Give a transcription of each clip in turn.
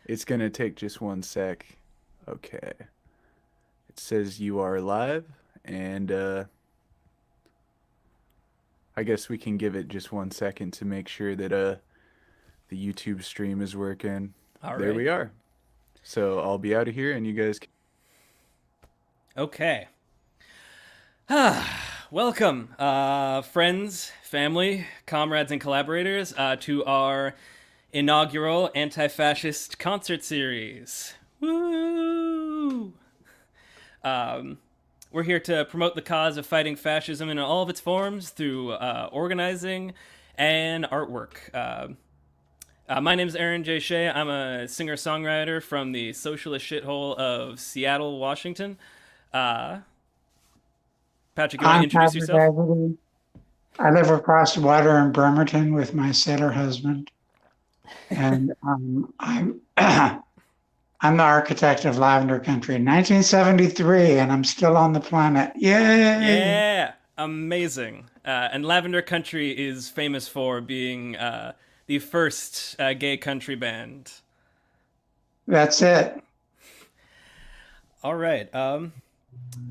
It's gonna take just one sec. Okay. It says you are live, and I guess we can give it just 1 second to make sure that the YouTube stream is working. All There right. we are. So I'll be out of here, and you guys can. Okay. Welcome, friends, family, comrades, and collaborators, to our inaugural Anti-Fascist concert series. Woo! Um, we're here to promote the cause of fighting fascism in all of its forms through organizing and artwork. My name is Aaron J. Shea. I'm a singer songwriter from the socialist shithole of Seattle, Washington. Uh, Patrick, you want to I'm introduce Patrick yourself? Haggerty. I live across the water in Bremerton with my sailor husband, and I'm I'm the architect of Lavender Country in 1973, and I'm still on the planet. Yay! Yeah, amazing. And Lavender Country is famous for being the first gay country band. That's it. All right.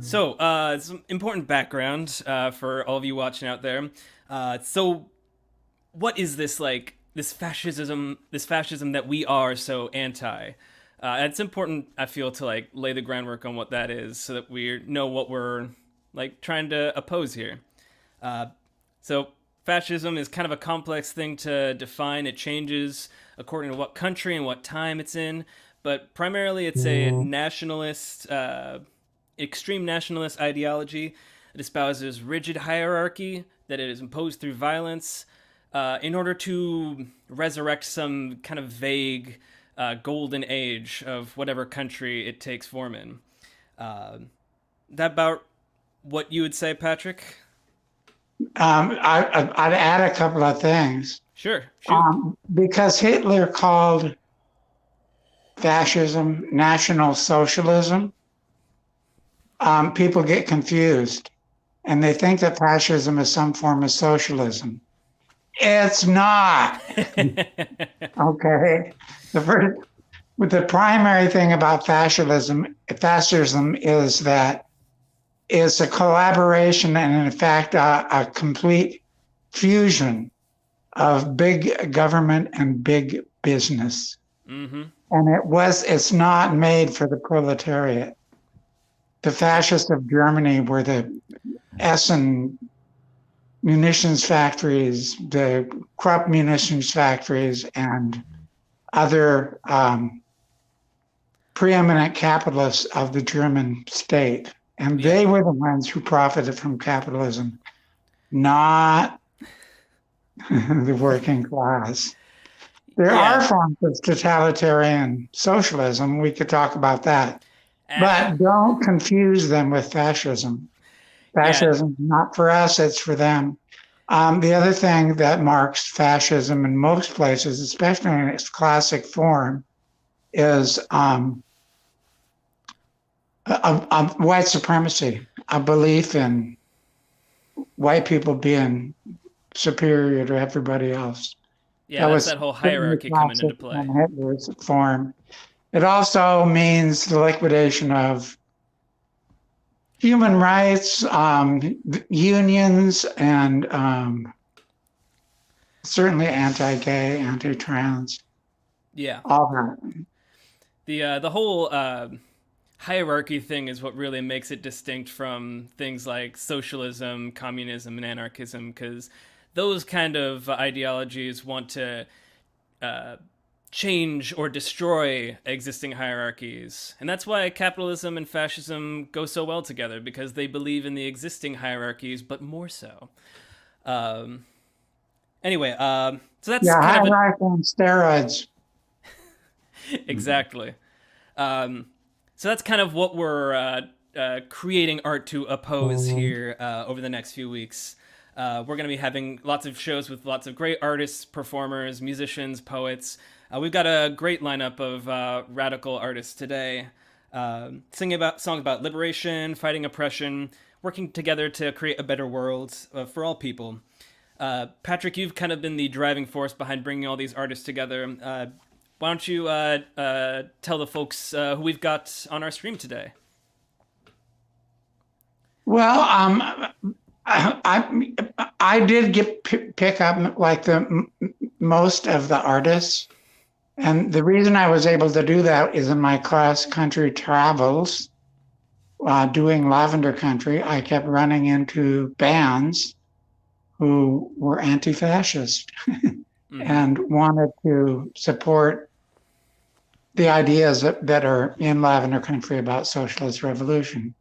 So, some important background for all of you watching out there. So, what is this like? This fascism? This fascism that we are so anti? It's important, I feel, to like lay the groundwork on what that is, so that we know what we're like trying to oppose here. Uh, so, fascism is kind of a complex thing to define. It changes according to what country and what time it's in, but primarily it's a nationalist, extreme nationalist ideology that espouses rigid hierarchy that it is imposed through violence in order to resurrect some kind of vague golden age of whatever country it takes form in. Uh, that about what you would say, Patrick? I'd add a couple of things. Sure, shoot. Because Hitler called fascism National Socialism, people get confused and they think that fascism is some form of socialism. It's not. Okay. The first, the primary thing about fascism is that it's a collaboration and in fact a complete fusion of big government and big business. Mm-hmm. And it's not made for the proletariat. The fascists of Germany were the Essen munitions factories, the Krupp munitions factories, and other preeminent capitalists of the German state. And Yeah. they were the ones who profited from capitalism, not the working class. There are Yeah. forms of totalitarian socialism. We could talk about that. Uh, But don't confuse them with fascism. yeah. Fascism is not for us, it's for them. The other thing that marks fascism in most places, especially in its classic form, is white supremacy, a belief in white people being superior to everybody else. Yeah, That that's was that whole certainly hierarchy coming classic into play. in Hitler's form. It also means the liquidation of human rights, unions, and certainly anti-gay, anti-trans, Yeah. all that. The whole hierarchy thing is what really makes it distinct from things like socialism, communism, and anarchism, because those kind of ideologies want to uh, change or destroy existing hierarchies. And that's why capitalism and fascism go so well together, because they believe in the existing hierarchies, but more so. Um, anyway, so that's Yeah, kind high of a. life on steroids. Exactly. Um, so that's kind of what we're creating art to oppose here over the next few weeks. We're going to be having lots of shows with lots of great artists, performers, musicians, poets. We've got a great lineup of radical artists today, singing about songs about liberation, fighting oppression, working together to create a better world for all people. Patrick, you've kind of been the driving force behind bringing all these artists together. why don't you tell the folks who we've got on our stream today? Well, I did pick up like the most of the artists, and the reason I was able to do that is in my cross country travels, doing Lavender Country. I kept running into bands who were anti-fascist and wanted to support the ideas that are in Lavender Country about socialist revolution.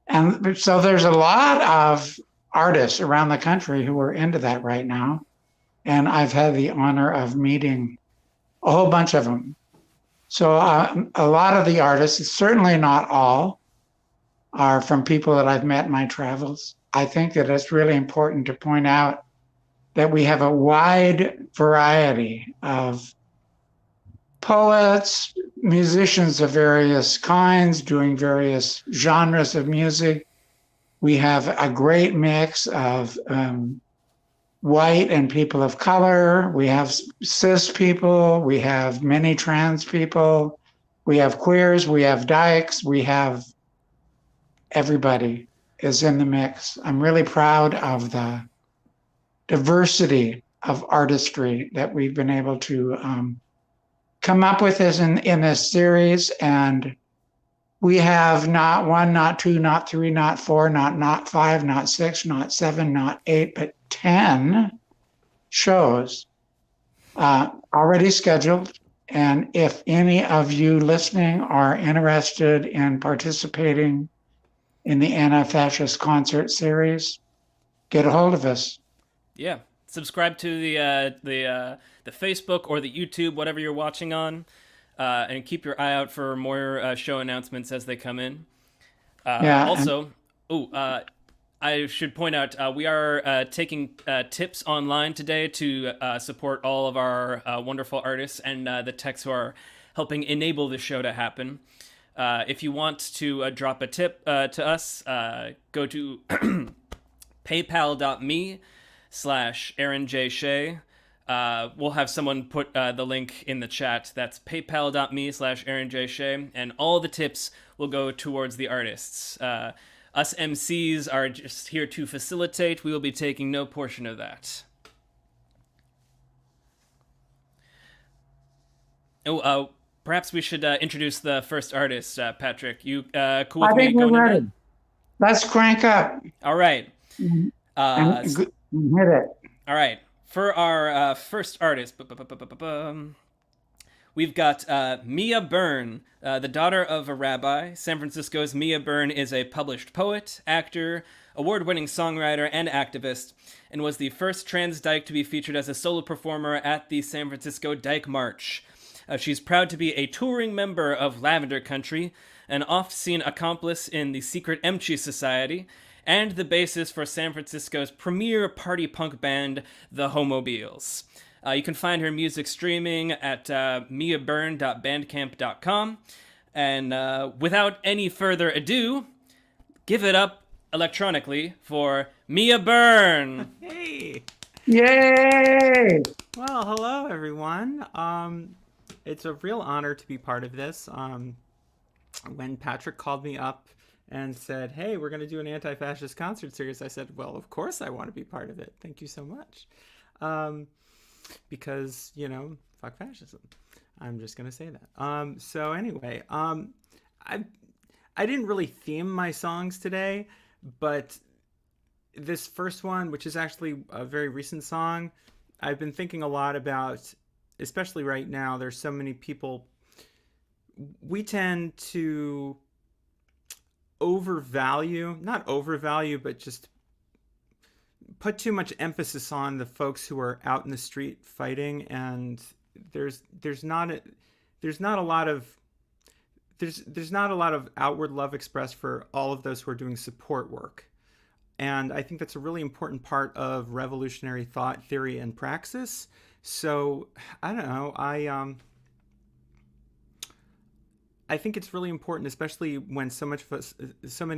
And so there's a lot of artists around the country who are into that right now. And I've had the honor of meeting a whole bunch of them. So a lot of the artists, certainly not all, are from people that I've met in my travels. I think that it's really important to point out that we have a wide variety of poets, musicians of various kinds, doing various genres of music. We have a great mix of white and people of color. We have cis people. We have many trans people. We have queers. We have dykes. We have everybody is in the mix. I'm really proud of the diversity of artistry that we've been able to come up with this in this series. And we have not one, not two, not three, not four, not five, not six, not seven, not eight, but 10 shows already scheduled. And if any of you listening are interested in participating in the Anti-Fascist concert series, get a hold of us. Yeah, subscribe to the Facebook or the YouTube, whatever you're watching on, and keep your eye out for more show announcements as they come in. Also, I should point out we are taking tips online today to support all of our wonderful artists and the techs who are helping enable the show to happen. If you want to drop a tip to us, go to paypal.me/Aaron J. Shea. We'll have someone put the link in the chat. That's paypal.me/Aaron J. Shea. And all the tips will go towards the artists. Us MCs are just here to facilitate. We will be taking no portion of that. Perhaps we should introduce the first artist, Patrick. You cool with me going into that? Let's crank up. All right. Hit it. All right. For our first artist, we've got Mia Byrne, the daughter of a rabbi. San Francisco's Mia Byrne is a published poet, actor, award-winning songwriter, and activist, and was the first trans dyke to be featured as a solo performer at the San Francisco Dyke March. She's proud to be a touring member of Lavender Country, an oft-seen accomplice in the secret Emchi Society, and the basis for San Francisco's premier party punk band, the Homobiles. You can find her music streaming at miaburn.bandcamp.com. And without any further ado, give it up electronically for Mia Byrne. Hey! Yay! Well, hello everyone. It's a real honor to be part of this. When Patrick called me up and said, hey, we're going to do an anti-fascist concert series, I said, well, of course I want to be part of it. Thank you so much. Because, fuck fascism. I'm just going to say that. So anyway, I didn't really theme my songs today, but this first one, which is actually a very recent song, I've been thinking a lot about, especially right now. There's so many people. We tend to not overvalue, but just put too much emphasis on the folks who are out in the street fighting, and there's not a lot of outward love expressed for all of those who are doing support work. And I think that's a really important part of revolutionary thought, theory, and praxis. So I don't know. I think it's really important, especially when so many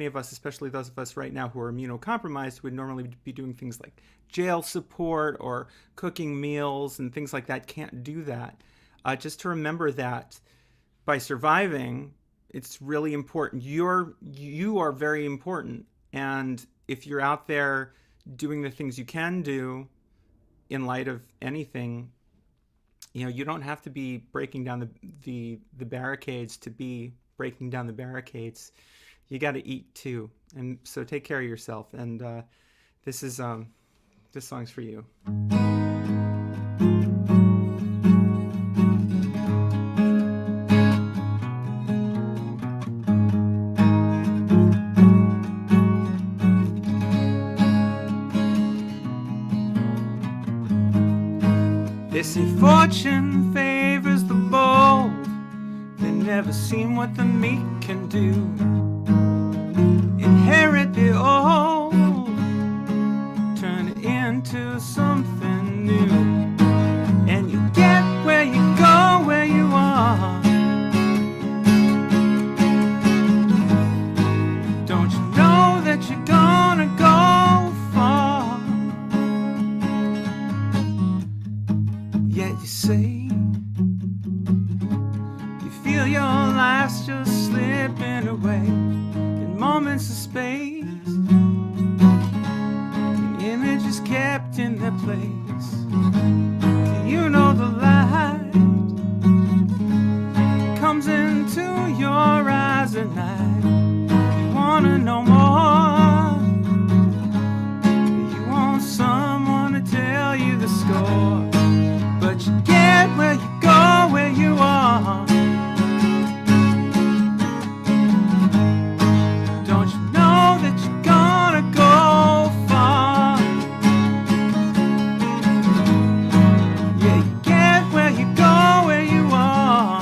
of us, especially those of us right now who are immunocompromised, would normally be doing things like jail support or cooking meals and things like that, can't do that. just to remember that by surviving, it's really important. You are very important, and if you're out there doing the things you can do in light of anything, you don't have to be breaking down the barricades to be breaking down the barricades. You got to eat too, and so take care of yourself. And this song's for you. They say fortune favors the bold. They never seen what the meek can do. Inherit the old, turn it into something new, and you get where you go, where you are. Don't you know that you're gonna go far? Yet you say you feel your life's just slipping away in moments of space. An image is kept in their place. Do you know the light comes into your eyes at night? You wanna know more. You want someone to tell you the score. But you get where you go, where you are. Don't you know that you're gonna go far? Yeah, you get where you go, where you are.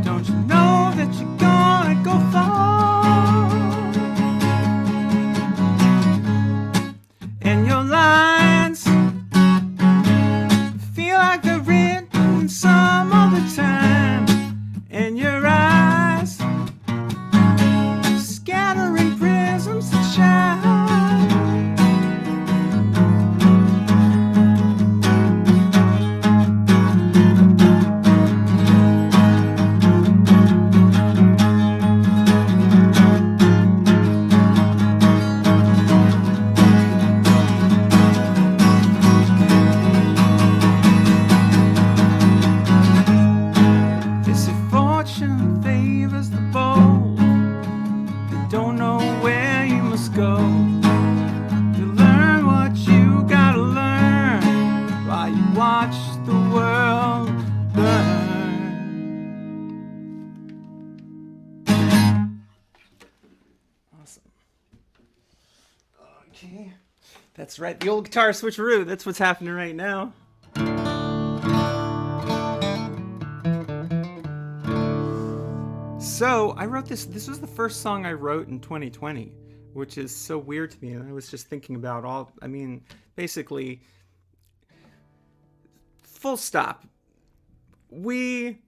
Don't you know that you're gonna go far? And your lines feel like they're written some other time, and your eyes scattering prisms that shine. They say fortune favors the bold. They don't know where you must go to learn what you gotta learn while you watch the world burn. Awesome. Okay. That's right. The old guitar switcheroo. That's what's happening right now. So I wrote this. This was the first song I wrote in 2020, which is so weird to me. And I was just thinking about basically, full stop. We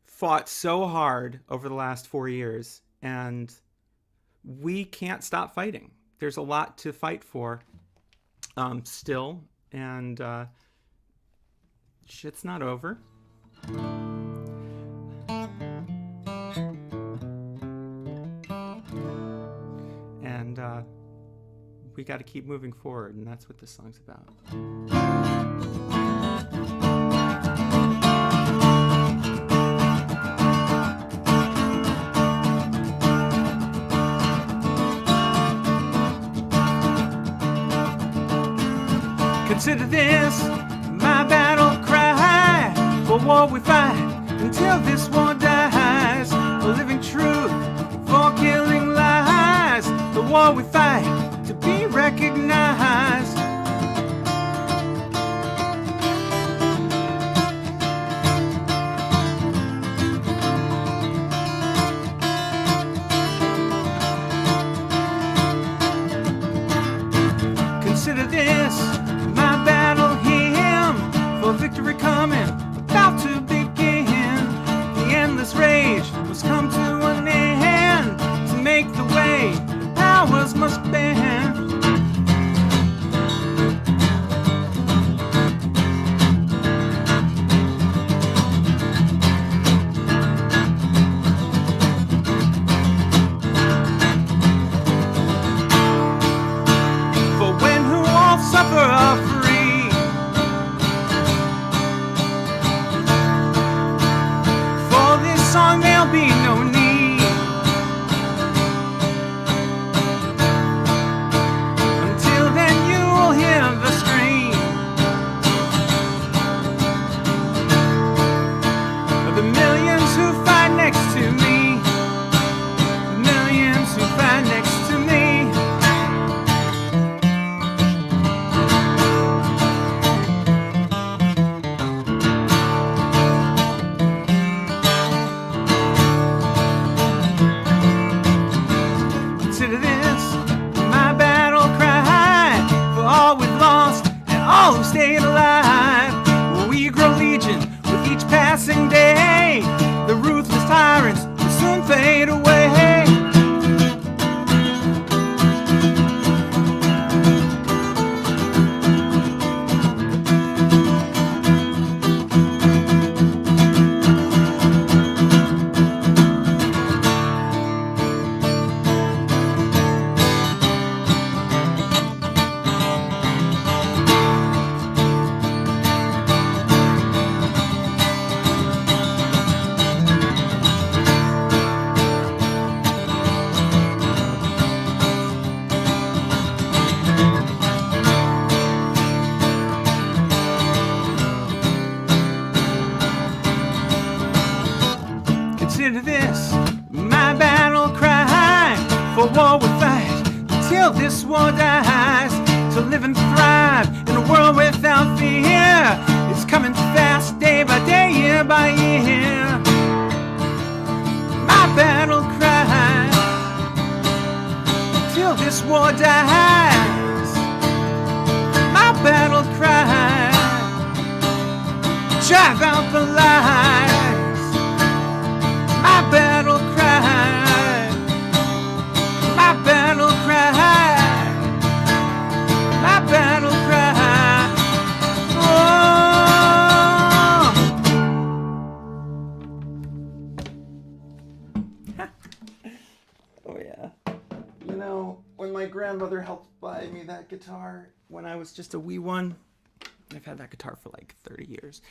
fought so hard over the last 4 years, and we can't stop fighting. There's a lot to fight for still, and shit's not over. And we got to keep moving forward, and that's what this song's about. Consider this my battle cry. For war we fight until this war dies. For living truth, for killing lies. The war we fight to be recognized. Consider this my battle hymn, for victory coming, about to begin. The endless rage must come to an end, to make the way the powers must bend. there'll be no need. Until then you'll hear the scream of the millions who fight next to me, the millions who fight next to me. Consider this my battle cry for all we've lost and all who stayed alive. We grow legion with each passing day. The ruthless tyrants will soon fade away. Consider this my battle cry for war we fight until this war dies. To live and thrive in a world without fear. It's coming fast day by day, year by year. My battle cry till this war dies. My battle cry, drive out the lies. My battle cry, my battle cry, my battle cry. Oh yeah. You know, when my grandmother helped buy me that guitar when I was just a wee one, I've had that guitar for like 30 years.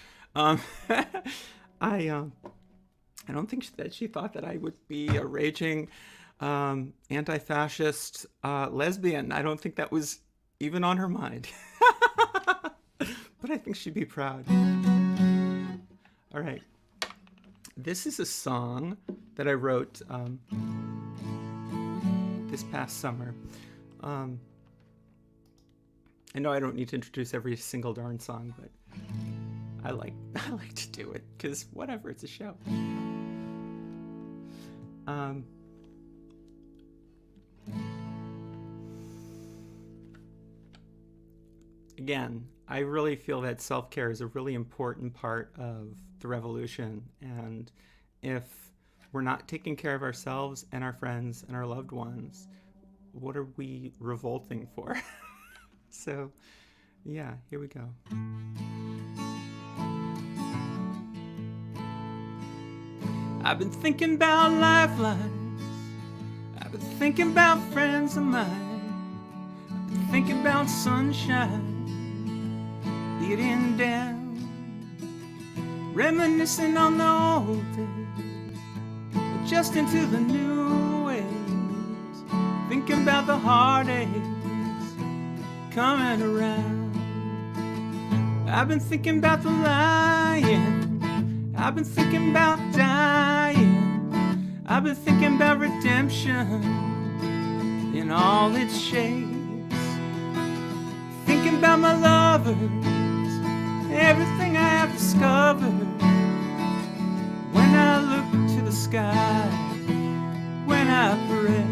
I don't think that she thought that I would be a raging anti-fascist lesbian. I don't think that was even on her mind. But I think she'd be proud. All right. This is a song that I wrote this past summer. I know I don't need to introduce every single darn song, but I like to do it because whatever, it's a show. Again, I really feel that self-care is a really important part of the revolution, and if we're not taking care of ourselves and our friends and our loved ones, what are we revolting for? So, yeah, here we go. I've been thinking about lifelines. I've been thinking about friends of mine. I've been thinking about sunshine beating down, reminiscing on the old days, adjusting to the new ways, thinking about the heartaches coming around. I've been thinking about the lying, I've been thinking about dying, I've been thinking about redemption in all its shapes, thinking about my lovers, everything I have discovered. When I look to the sky, when I pray.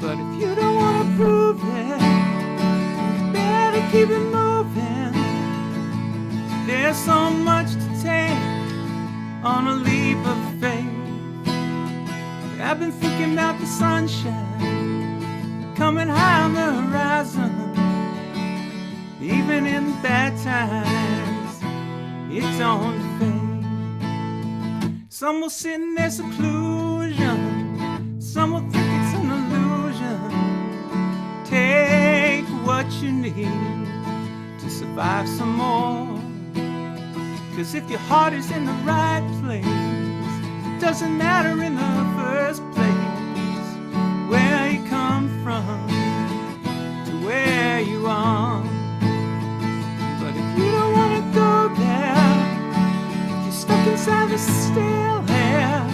But if you don't want to prove it, you better keep it moving. There's so much to take on a leap of faith. I've been thinking about the sunshine coming high on the horizon. Even in bad times, it don't fade. Some will sit in their seclusion, some will think it's an illusion. Take what you need to survive some more. 'Cause if your heart is in the right place, it doesn't matter in the first place where you come from to where you are. But if you don't want to go there, if you're stuck inside the stale air,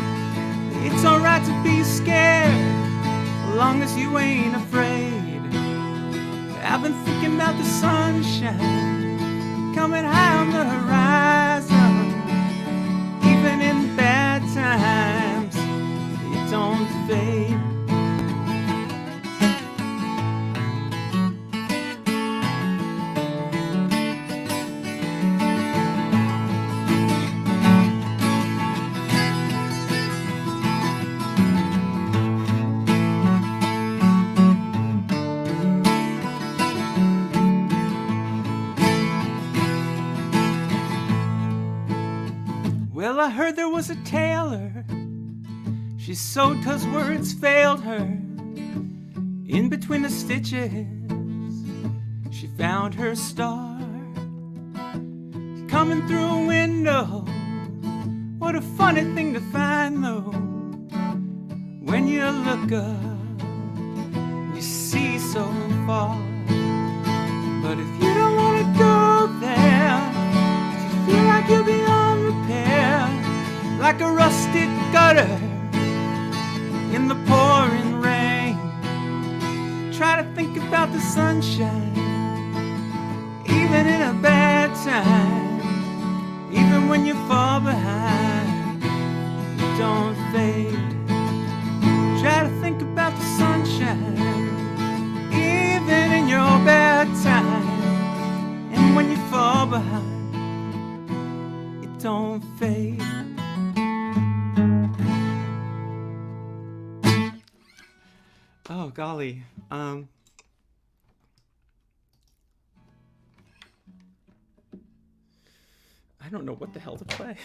it's alright to be scared, as long as you ain't afraid. I've been thinking about the sunshine coming high on the horizon. Even in bad times, it don't fade. Well, I heard there was a tailor. She sewed 'cause words failed her. In between the stitches, she found her star. Coming through a window, what a funny thing to find though. When you look up, you see so far. But if you don't want to go there, if you feel like you're beyond repair, like a rusted gutter in the pouring rain, try to think about the sunshine, even in a bad time. Even when you fall behind, you don't fade. Try to think about the sunshine, even in your bad time. And when you fall behind, it don't fade. Oh golly, I don't know what the hell to play.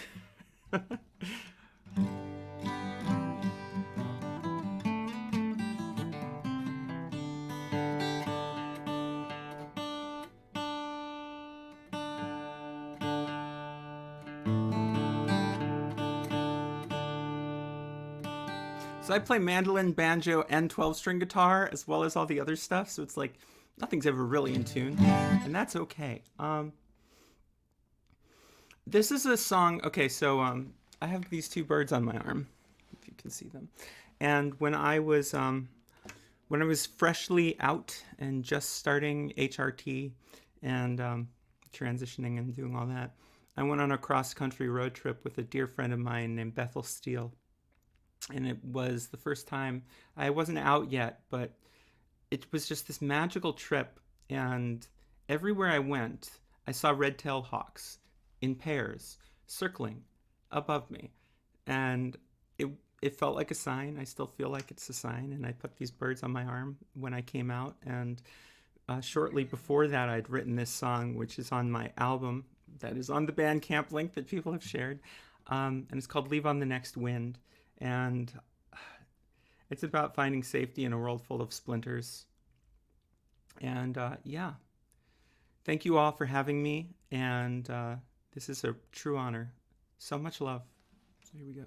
So I play mandolin, banjo, and 12-string guitar, as well as all the other stuff, so it's like nothing's ever really in tune, and that's okay. This is a song. Okay, so I have these two birds on my arm, if you can see them. And when I was freshly out and just starting HRT and transitioning and doing all that, I went on a cross-country road trip with a dear friend of mine named Bethel Steele. And it was the first time. I wasn't out yet, but it was just this magical trip. And everywhere I went, I saw red-tailed hawks in pairs, circling above me. And it felt like a sign. I still feel like it's a sign. And I put these birds on my arm when I came out. And shortly before that, I'd written this song, which is on my album that is on the Bandcamp link that people have shared. And it's called Leave on the Next Wind. And it's about finding safety in a world full of splinters. And yeah, thank you all for having me. And this is a true honor. So much love. So here we go.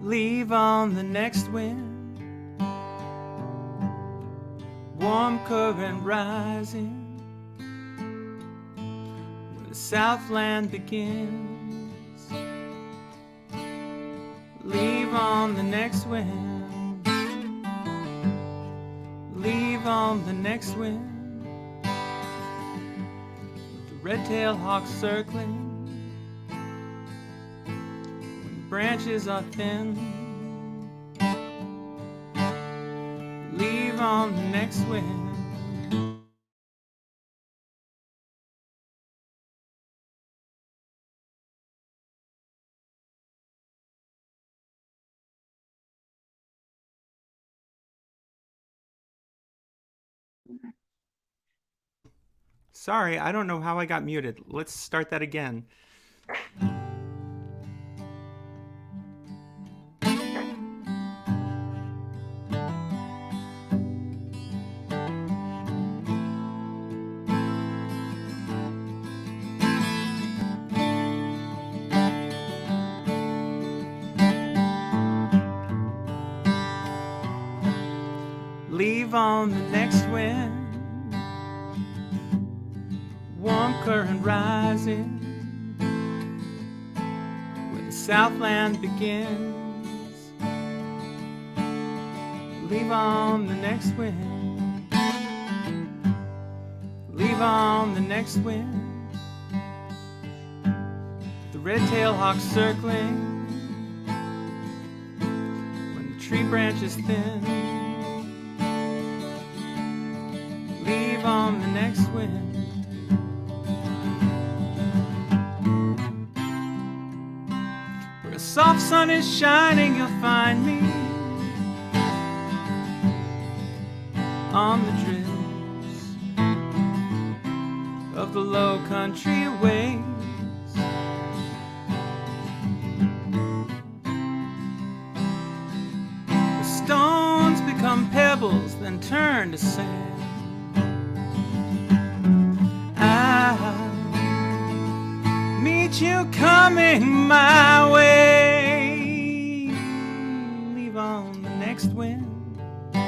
Leave on the next wind, warm current rising, where the Southland begins. Leave on the next wind, leave on the next wind, with the red-tailed hawk circling. Branches are thin. Leave on the next wind. Sorry, I don't know how I got muted. Let's start that again. Leave on the next wind, warm current rising, where the Southland begins. Leave on the next wind, leave on the next wind, the red-tailed hawk circling, when the tree branches thin. Leave on the next wind, where a soft sun is shining, you'll find me on the drifts of the low country ways. The stones become pebbles, then turn to sand. Meet you coming my way. Leave on the next wind, the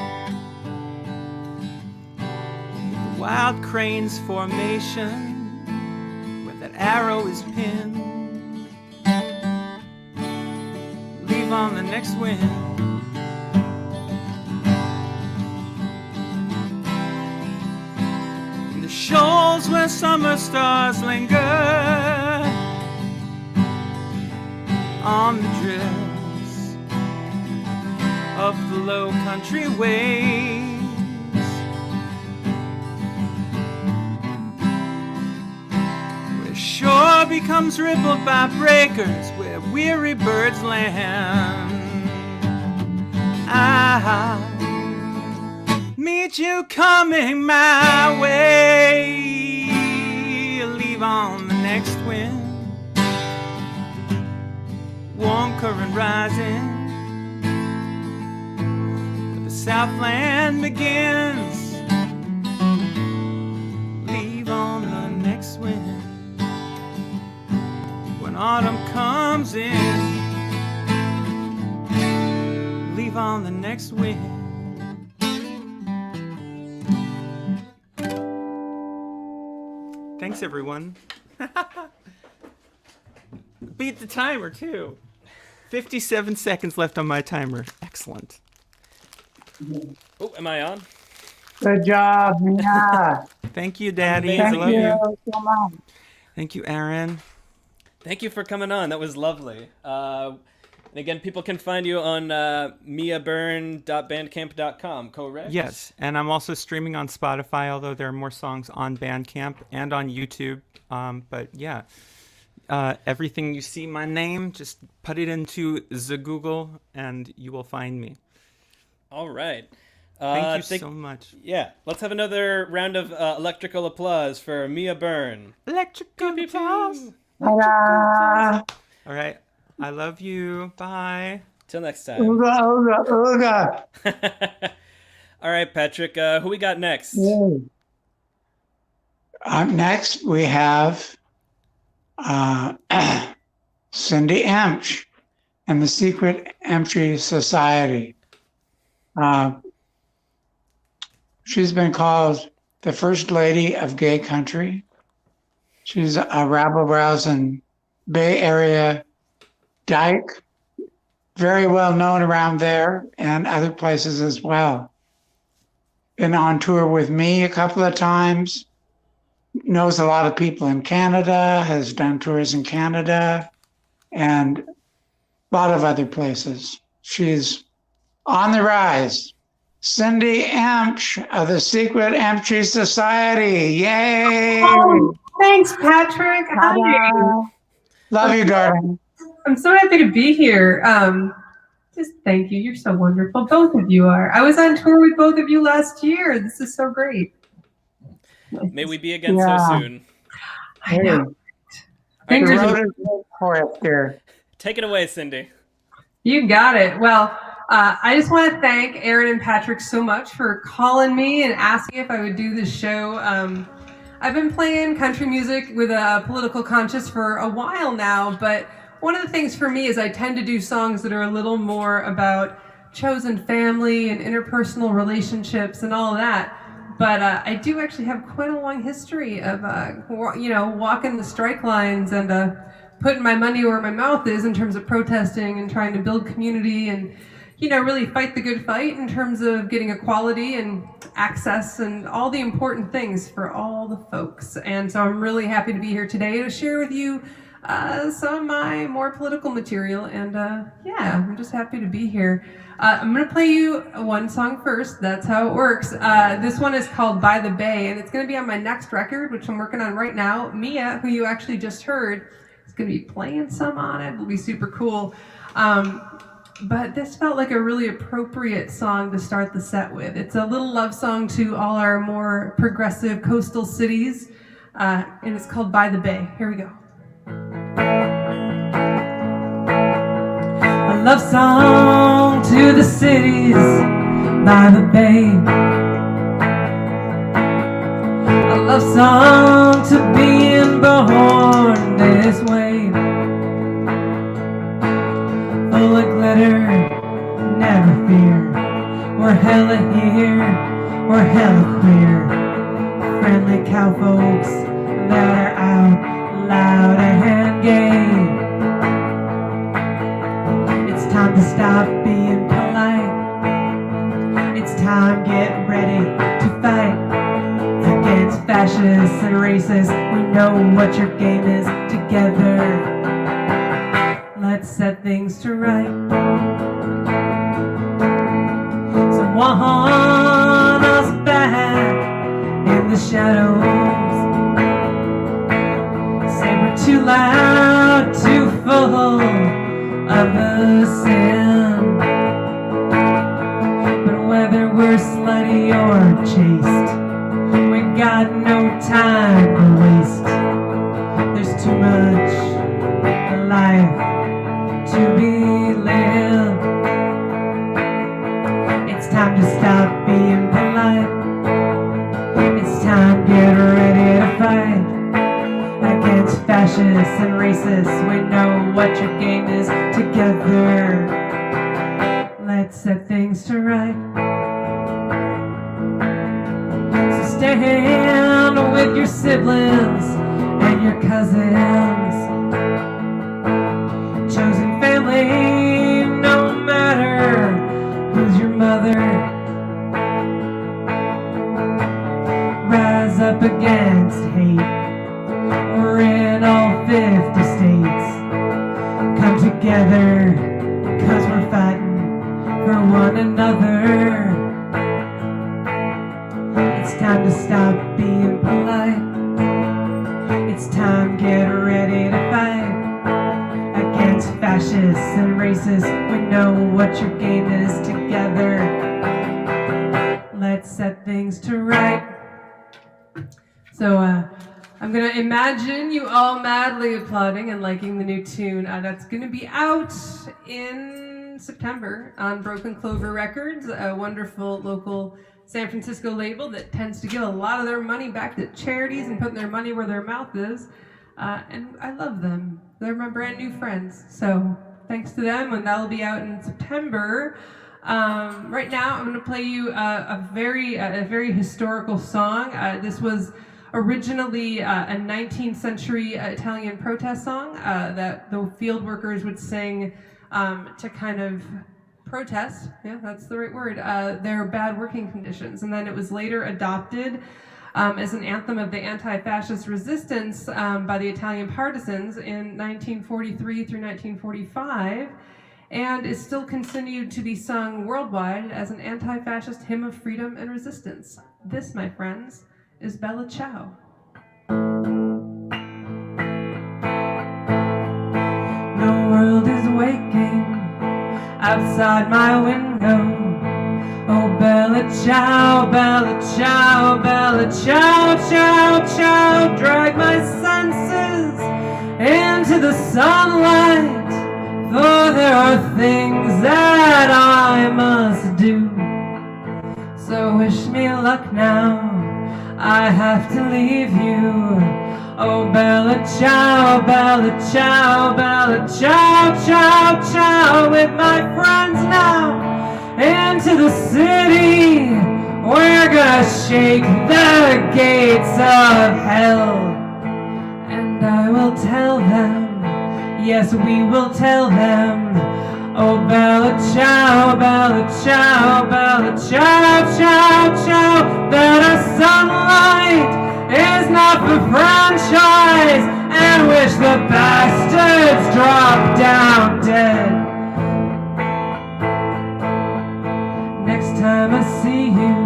wild crane's formation, where that arrow is pinned. Leave on the next wind, the shoals where summer stars linger, on the drifts of the low country ways. Where shore becomes rippled by breakers, where weary birds land. I'll meet you coming my way. Leave on the next wind, warm current rising, where the Southland begins. Leave on the next wind, when autumn comes in. Leave on the next wind. Thanks, everyone. Beat the timer, too. 57 seconds left on my timer. Excellent. Oh, am I on? Good job, Mia. Thank you, Daddy. Amazing. I love you. so much. Thank you, Aaron. Thank you for coming on. That was lovely. And again, people can find you on miaburn.bandcamp.com, correct? Yes, and I'm also streaming on Spotify, although there are more songs on Bandcamp and on YouTube. But yeah, everything you see my name, just put it into the Google and you will find me. All right. Thank you so much. Yeah, let's have another round of electrical applause for Mia Byrne. Electrical applause. Ta-da. All right. I love you. Bye. Till next time. Ooga, ooga, ooga. All right, Patrick, who we got next? Yay. Next, we have Cindy Emch and the Secret Empty Society. She's been called the First Lady of Gay Country. She's a rabble-rousing Bay Area dyke, very well known around there and other places as well. Been on tour with me a couple of times, knows a lot of people in Canada, has done tours in Canada, and a lot of other places. She's on the rise. Cindy Emch of the Secret Empty Society. Yay! Oh, thanks, Patrick. Hi. Love you, darling. I'm so happy to be here. Just thank you. You're so wonderful. Both of you are. I was on tour with both of you last year. This is so great. May we be again Yeah. so soon. I know. All right, The Fingers road is made for us here. take it away, Cindy. You got it. Well, I just want to thank Aaron and Patrick so much for calling me and asking if I would do this show. I've been playing country music with a political conscience for a while now, but one of the things for me is I tend to do songs that are a little more about chosen family and interpersonal relationships and all of that. But I do actually have quite a long history of, walking the strike lines and putting my money where my mouth is in terms of protesting and trying to build community and, really fight the good fight in terms of getting equality and access and all the important things for all the folks. And so I'm really happy to be here today to share with you some of my more political material. And I'm just happy to be here. I'm going to play you one song first. That's how it works. This one is called By the Bay, and it's going to be on my next record, which I'm working on right now. Mia, who you actually just heard, is going to be playing some on it. It'll be super cool. But this felt like a really appropriate song to start the set with. It's a little love song to all our more progressive coastal cities, and it's called By the Bay. Here we go. A love song to the cities by the bay. A love song to being born this way. Full of glitter, never fear. We're hella here, we're hella queer. Friendly cowfolks that are out loud and gay. It's time to stop being polite. It's time, get ready to fight against fascists and racists. We know what your game is together. Let's set things to right. So want us back in the shadows. Say we're too loud, too full of the sin. But whether we're slutty or chaste, we got no time to waste. There's too much life to be lived. It's time to stop being polite. It's time, get ready to fight against fascists and racists. We know what your game is together. Let's set things to right. So stand with your siblings and your cousins. Chosen family, no matter who's your mother. Rise up against hate. We're in all 50 states. Come together, cause we're fighting for one another. It's time to stop being polite. It's time, get ready to fight against fascists and racists. We know what your game is together. Let's set things to right. So I'm gonna imagine you all madly applauding and liking the new tune. That's gonna be out in September on Broken Clover Records, a wonderful local San Francisco label that tends to give a lot of their money back to charities and putting their money where their mouth is. And I love them. They're my brand new friends. So thanks to them, and that'll be out in September. Right now, I'm going to play you a very historical song. This was originally a 19th century Italian protest song that the field workers would sing to kind of protest, yeah, that's the right word, their bad working conditions. And then it was later adopted as an anthem of the anti-fascist resistance by the Italian partisans in 1943 through 1945, and is still continued to be sung worldwide as an anti-fascist hymn of freedom and resistance. This, my friends, is Bella Ciao. The world is waking outside my window. Oh, Bella Ciao, Bella Ciao, Bella Ciao, Ciao, Ciao. Drag my senses into the sunlight, for there are things that I must do. So wish me luck now, I have to leave you. Oh, Bella Ciao, Bella Ciao, Bella Ciao, Ciao, Ciao. With my friends now into the city, we're gonna shake the gates of hell. And I will tell them, yes, we will tell them. Oh, Bella Ciao, Bella Ciao, Bella Ciao, Ciao, Ciao. That our sunlight is not for franchise, and wish the bastards drop down dead. Next time I see you,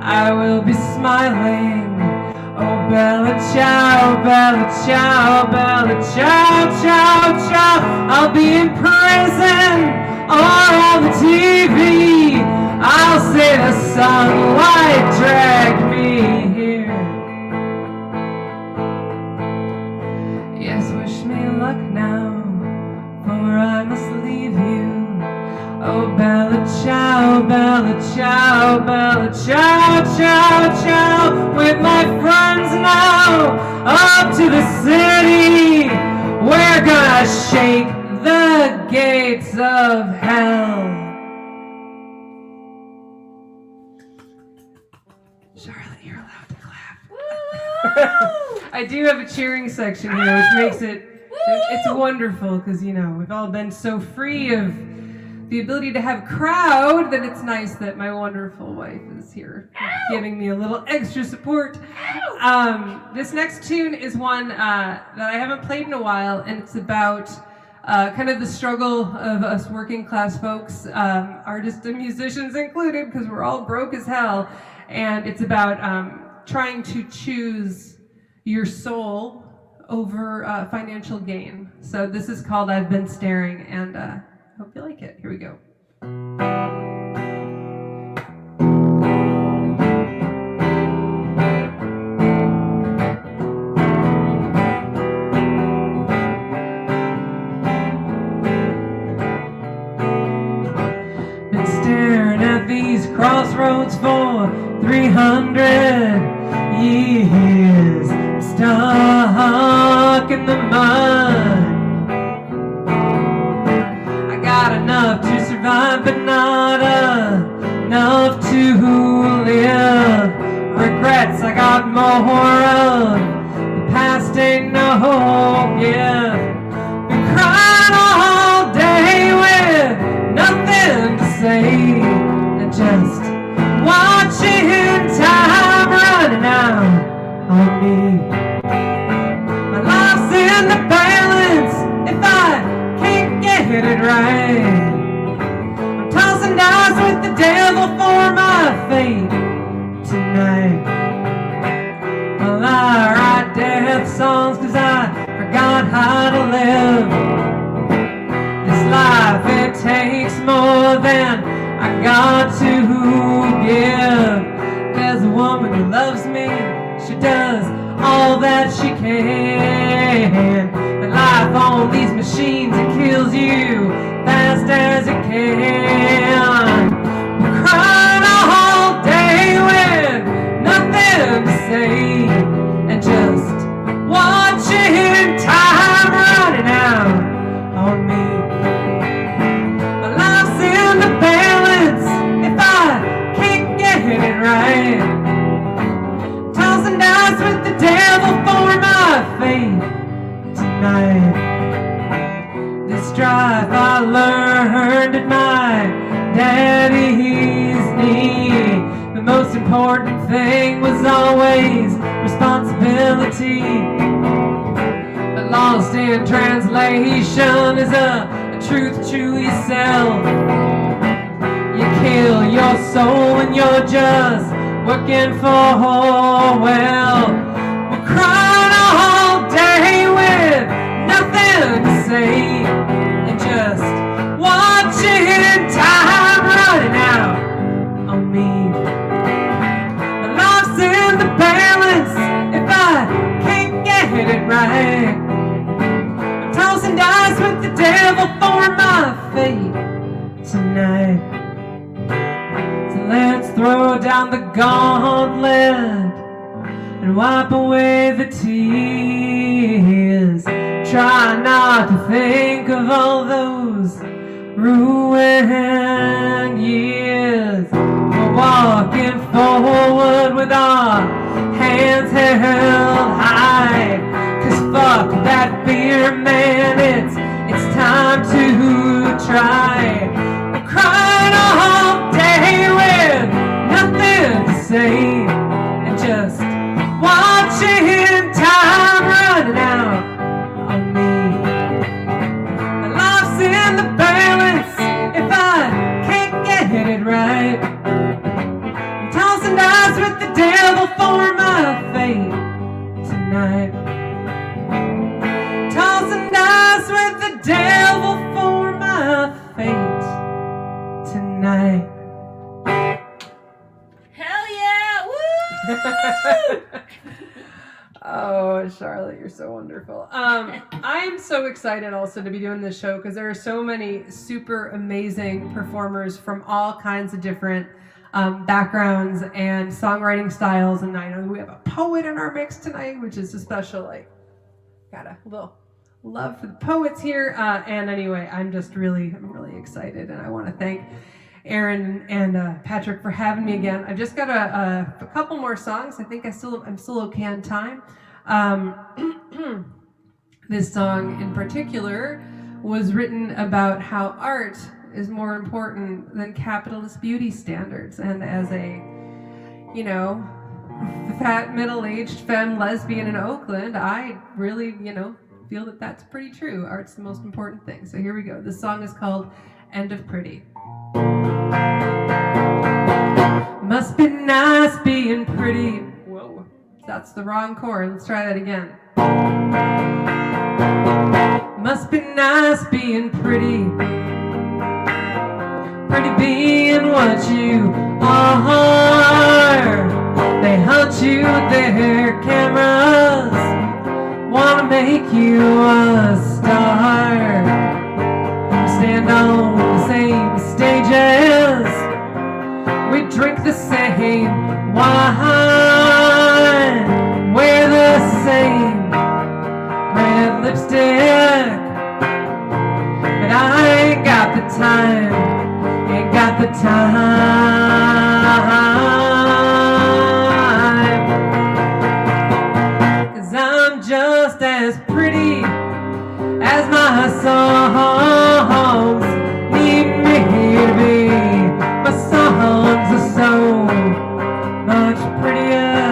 I will be smiling. Oh, Bella Ciao, Bella Ciao, Bella Ciao, Ciao, Ciao. I'll be in prison or on the TV. I'll say the sunlight dragged me here. Yes, wish me luck now, for I must leave you. Oh, Bella Ciao, Bella Ciao, Bella Ciao, Ciao, Ciao. With my friends now up to the city, we're gonna shake the gates of hell. Charlotte, you're allowed to clap. I do have a cheering section here, which makes it's wonderful, because, you know, we've all been so free of the ability to have crowd that it's nice that my wonderful wife is here giving me a little extra support. This next tune is one that I haven't played in a while, and it's about kind of the struggle of us working class folks, artists and musicians included, because we're all broke as hell. And it's about trying to choose your soul over financial gain. So this is called I've Been Staring, and hope you like it. Here we go. Been staring at these crossroads for 300 years, stuck in the mud. Got enough to survive, but not enough to live. Regrets I got more of. The past ain't no gift. Been crying all day with nothing to say, and just watching time running out on me. My life's in the balance if I get it right. I'm tossing dice with the devil for my fate tonight. Well, I write death songs cause I forgot how to live. This life, it takes more than I got to give. There's a woman who loves me, she does all that she can. But life on these machines, it kills you fast as it can. We're crying all day with nothing to say, and just watching time running out on me. My life's in the balance if I can't get it right. Tossing dice with the devil for my fate tonight. This drive I learned at my daddy's knee. The most important thing was always responsibility. But lost in translation is a truth to yourself. You kill your soul when you're just working for, well, we're crying all day with nothing to say, and just watching time running out tonight. I'm tossing dice with the devil for my fate tonight. So let's throw down the gauntlet and wipe away the tears. Try not to think of all those ruined years. We're walking forward with our hands held high. 'Cause fuck that fear, man, it's time to try. We're crying all day with nothing to say, and just watching time running out on me. My life's in the balance if I can't get it right. I'm tossing dice with the devil for my fate tonight. Tossing dice with the devil for my fate tonight. Hell yeah! Woo! Oh, Charlotte, you're so wonderful. I am so excited also to be doing this show because there are so many super amazing performers from all kinds of different backgrounds and songwriting styles. And I know we have a poet in our mix tonight, which is a special, got a little love for the poets here. And anyway, I'm really excited, and I want to thank Aaron and Patrick for having me again. I've just got a couple more songs. I think I'm still okay on time. This song in particular was written about how art is more important than capitalist beauty standards. And as a, fat middle-aged femme lesbian in Oakland, I really, feel that that's pretty true. Art's the most important thing. So here we go. This song is called End of Pretty. Must be nice being pretty. Whoa, that's the wrong chord. Let's try that again. Must be nice being pretty. Pretty being what you are. They hunt you with their cameras, wanna make you a star. Stand on the same stages, we drink the same wine, wear the same red lipstick. But I ain't got the time, ain't got the time. 'Cause I'm just as pretty as my songs need me to be. My songs are so much prettier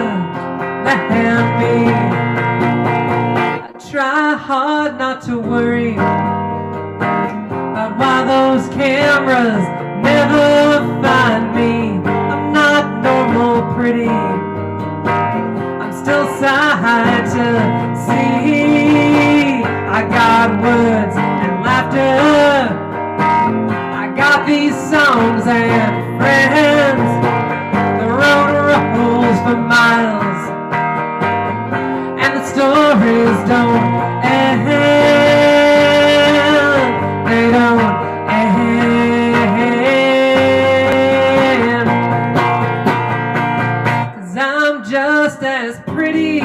than me. I try hard not to worry about why those cameras never find me. I'm not normal pretty, I'm still sight to see. I got words and laughter, I got these songs and friends. The road rolls for miles, and the stories don't end. They don't end. 'Cause I'm just as pretty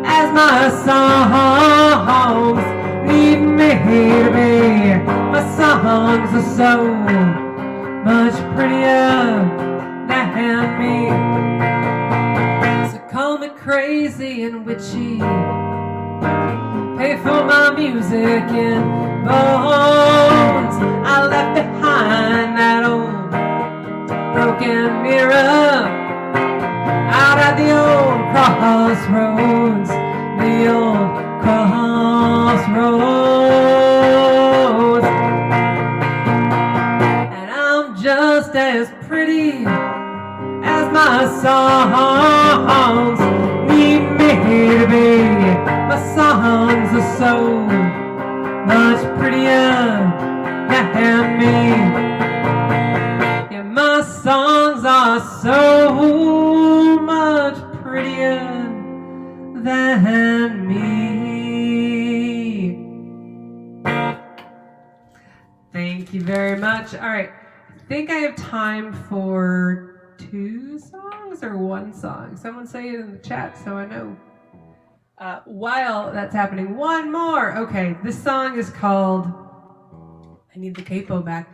as my songs need me to be. My songs are so much prettier than me. So call me crazy and witchy, pay for my music in bones. I left behind that old broken mirror out at the old crossroads, the old crossroads. And I'm just as pretty as my songs need me to be. My songs are so much prettier than me. Yeah, my songs are so much prettier than me. very much. All right. I think I have time for 2 songs or 1 song. Someone say it in the chat so I know. While that's happening, 1 more. Okay, this song is called I Need the Capo Back.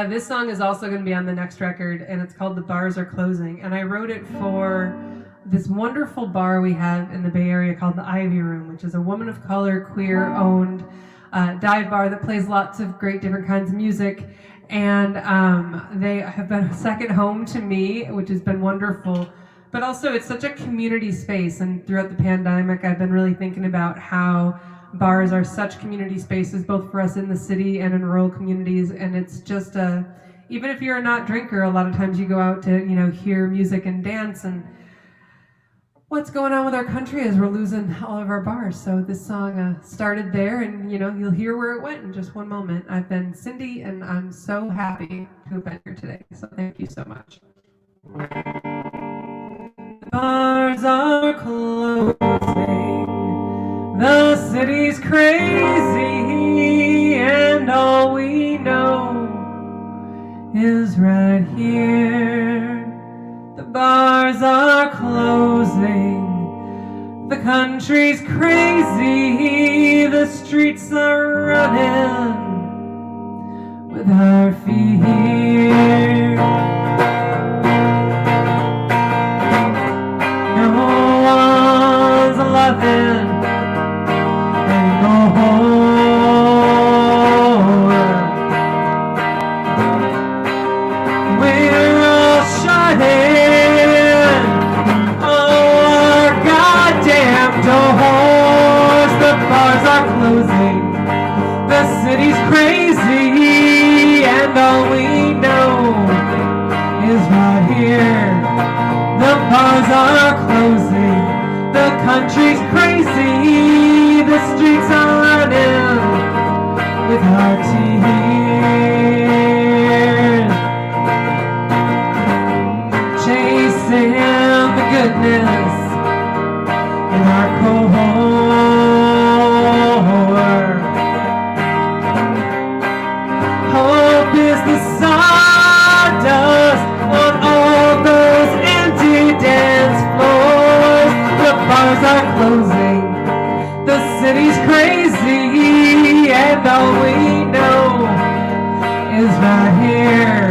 This song is also going to be on the next record, and it's called The Bars Are Closing. And I wrote it for this wonderful bar we have in the Bay Area called the Ivy Room, which is a woman of color, queer-owned dive bar that plays lots of great different kinds of music. And they have been a second home to me, which has been wonderful. But also, it's such a community space. And throughout the pandemic, I've been really thinking about how bars are such community spaces, both for us in the city and in rural communities. And it's just even if you're a not drinker, a lot of times you go out to, hear music and dance. And what's going on with our country is we're losing all of our bars. So this song started there, and you'll hear where it went in just one moment. I've been Cindy, and I'm so happy to have been here today. So thank you so much. The bars are closing. The city's crazy, and all we know is right here. The bars are closing. The country's crazy. The streets are running with our fear. No one's loving anymore. We're all shutting our goddamn doors. The bars are closing. The city's crazy, and all we know is right here. The bars are closing. The country's crazy. The streets are running with our tears. Chasing the goodness in our core. Hope is the sawdust on all those empty dance floors. The bars are closing. The city's crazy, and all we know is right here.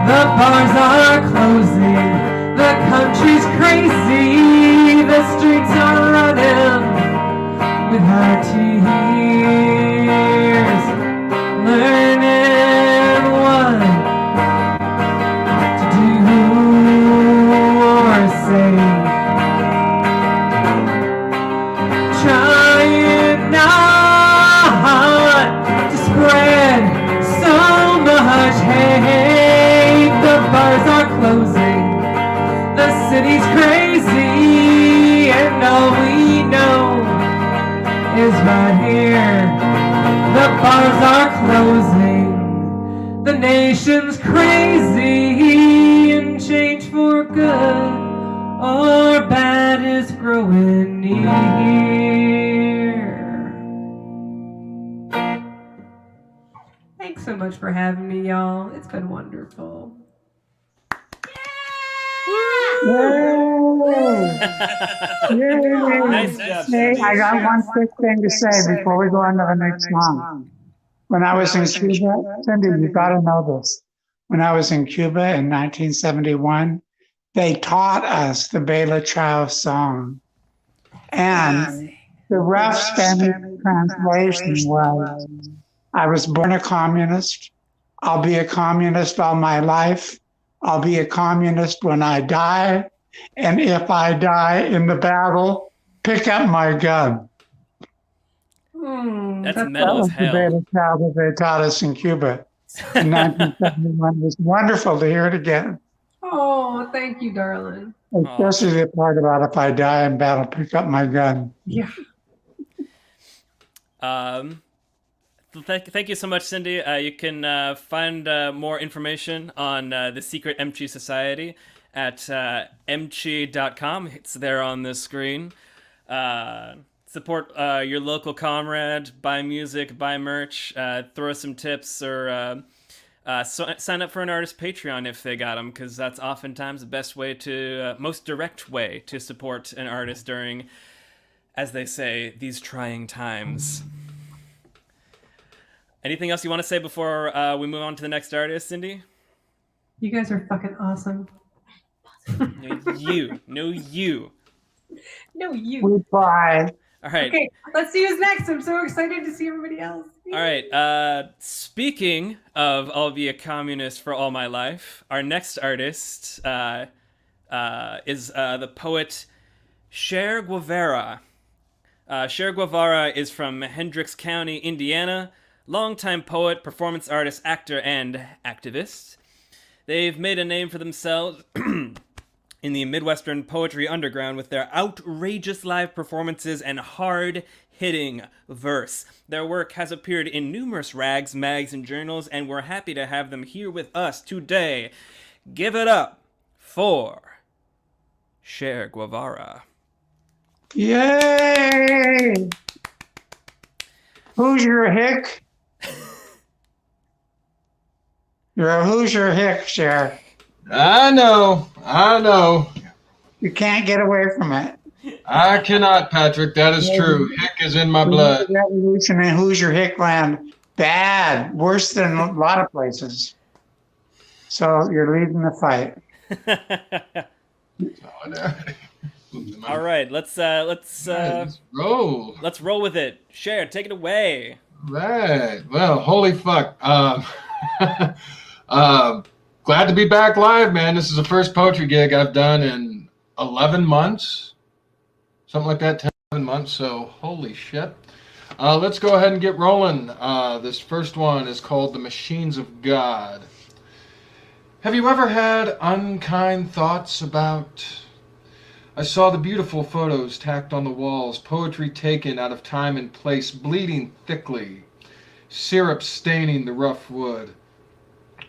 The bars are closing. The country's crazy. The streets are running with our tears. Learning what to do or say. Trying not to spread so much hate. The bars are closing. The city's crazy, and all we know is right here. The bars are closing. The nation's crazy, and change for good or bad is growing near. Thanks so much for having me, y'all. It's been wonderful. Nice job, Cindy. I got one quick thing to say before we go on to the next song. When I was in Cuba, Cindy, you got to know this. When I was in Cuba in 1971, they taught us the Bela Ciao song. And the rough Spanish translation was, I was born a communist. I'll be a communist all my life. I'll be a communist when I die. And if I die in the battle, pick up my gun. That's That metal as was the hell. Bela Ciao that they taught us in Cuba in 1971. It was wonderful to hear it again. Oh, thank you, darling. Especially the part about if I die in battle, pick up my gun. Yeah. Thank you so much, Cindy. You can find more information on the Secret Emchi Society at emchi.com. It's there on the screen. Support your local comrade, buy music, buy merch, throw some tips, or sign up for an artist Patreon if they got them, because that's oftentimes the best way to, most direct way to support an artist during, as they say, these trying times. Anything else you want to say before we move on to the next artist, Cindy? You guys are fucking awesome. You. No, you. No, you. We tried. All right. Okay, let's see who's next. I'm so excited to see everybody else. All right. Speaking of I'll be a communist for all my life, our next artist is the poet Cher Guevara. Cher Guevara is from Hendricks County, Indiana. Longtime poet, performance artist, actor, and activist. They've made a name for themselves in the Midwestern poetry underground with their outrageous live performances and hard-hitting verse. Their work has appeared in numerous rags, mags, and journals, and we're happy to have them here with us today. Give it up for Cher Guevara. Yay! Hoosier Hick. You're a Hoosier Hick, Cher. I know. You can't get away from it. I cannot, Patrick. That is true. Hick is in my blood. The revolution in Hoosier Hickland, bad, worse than a lot of places. So you're leading the fight. All right, let's roll. Let's roll with it. Cher, take it away. Right. Well, holy fuck. Glad to be back live, man. This is the first poetry gig I've done in 11 months. Something like that, 10 months. So, holy shit. Let's go ahead and get rolling. This first one is called The Machines of God. Have you ever had unkind thoughts about... I saw the beautiful photos tacked on the walls, poetry taken out of time and place, bleeding thickly, syrup staining the rough wood.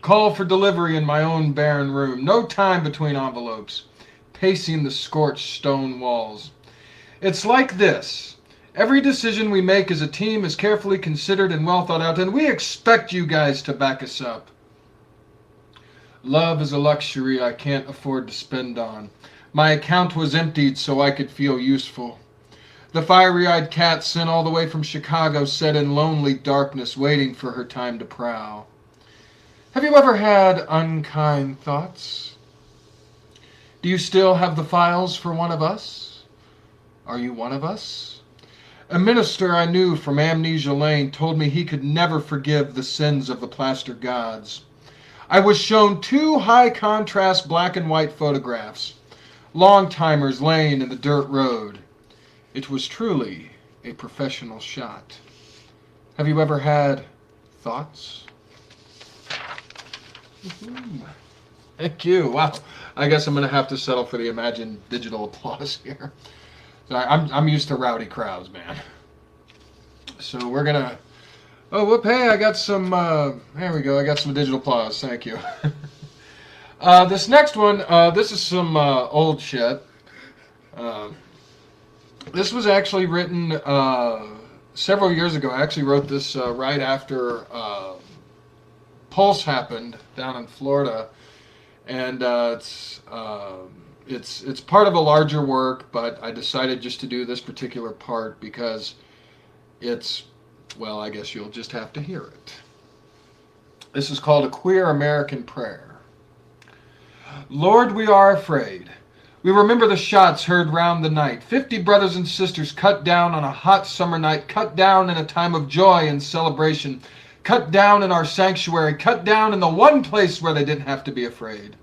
Call for delivery in my own barren room, no time between envelopes, pacing the scorched stone walls. It's like this. Every decision we make as a team is carefully considered and well thought out, and we expect you guys to back us up. Love is a luxury I can't afford to spend on. My account was emptied so I could feel useful. The fiery-eyed cat sent all the way from Chicago sat in lonely darkness waiting for her time to prowl. Have you ever had unkind thoughts? Do you still have the files for one of us? Are you one of us? A minister I knew from Amnesia Lane told me he could never forgive the sins of the plaster gods. I was shown 2 high-contrast black and white photographs. Long-timers laying in the dirt road. It was truly a professional shot. Have you ever had thoughts? Thank you. Wow. I guess I'm going to have to settle for the imagined digital applause here. Sorry, I'm used to rowdy crowds, man. So we're going to... Oh, whoop, hey, I got some... there we go. I got some digital applause. Thank you. This next one, this is some old shit. This was actually written several years ago. I actually wrote this right after Pulse happened down in Florida, and it's part of a larger work, but I decided just to do this particular part because it's, well, I guess you'll just have to hear it. This is called A Queer American Prayer. Lord, we are afraid. We remember the shots heard round the night. 50 brothers and sisters cut down on a hot summer night, cut down in a time of joy and celebration, cut down in our sanctuary, cut down in the one place where they didn't have to be afraid.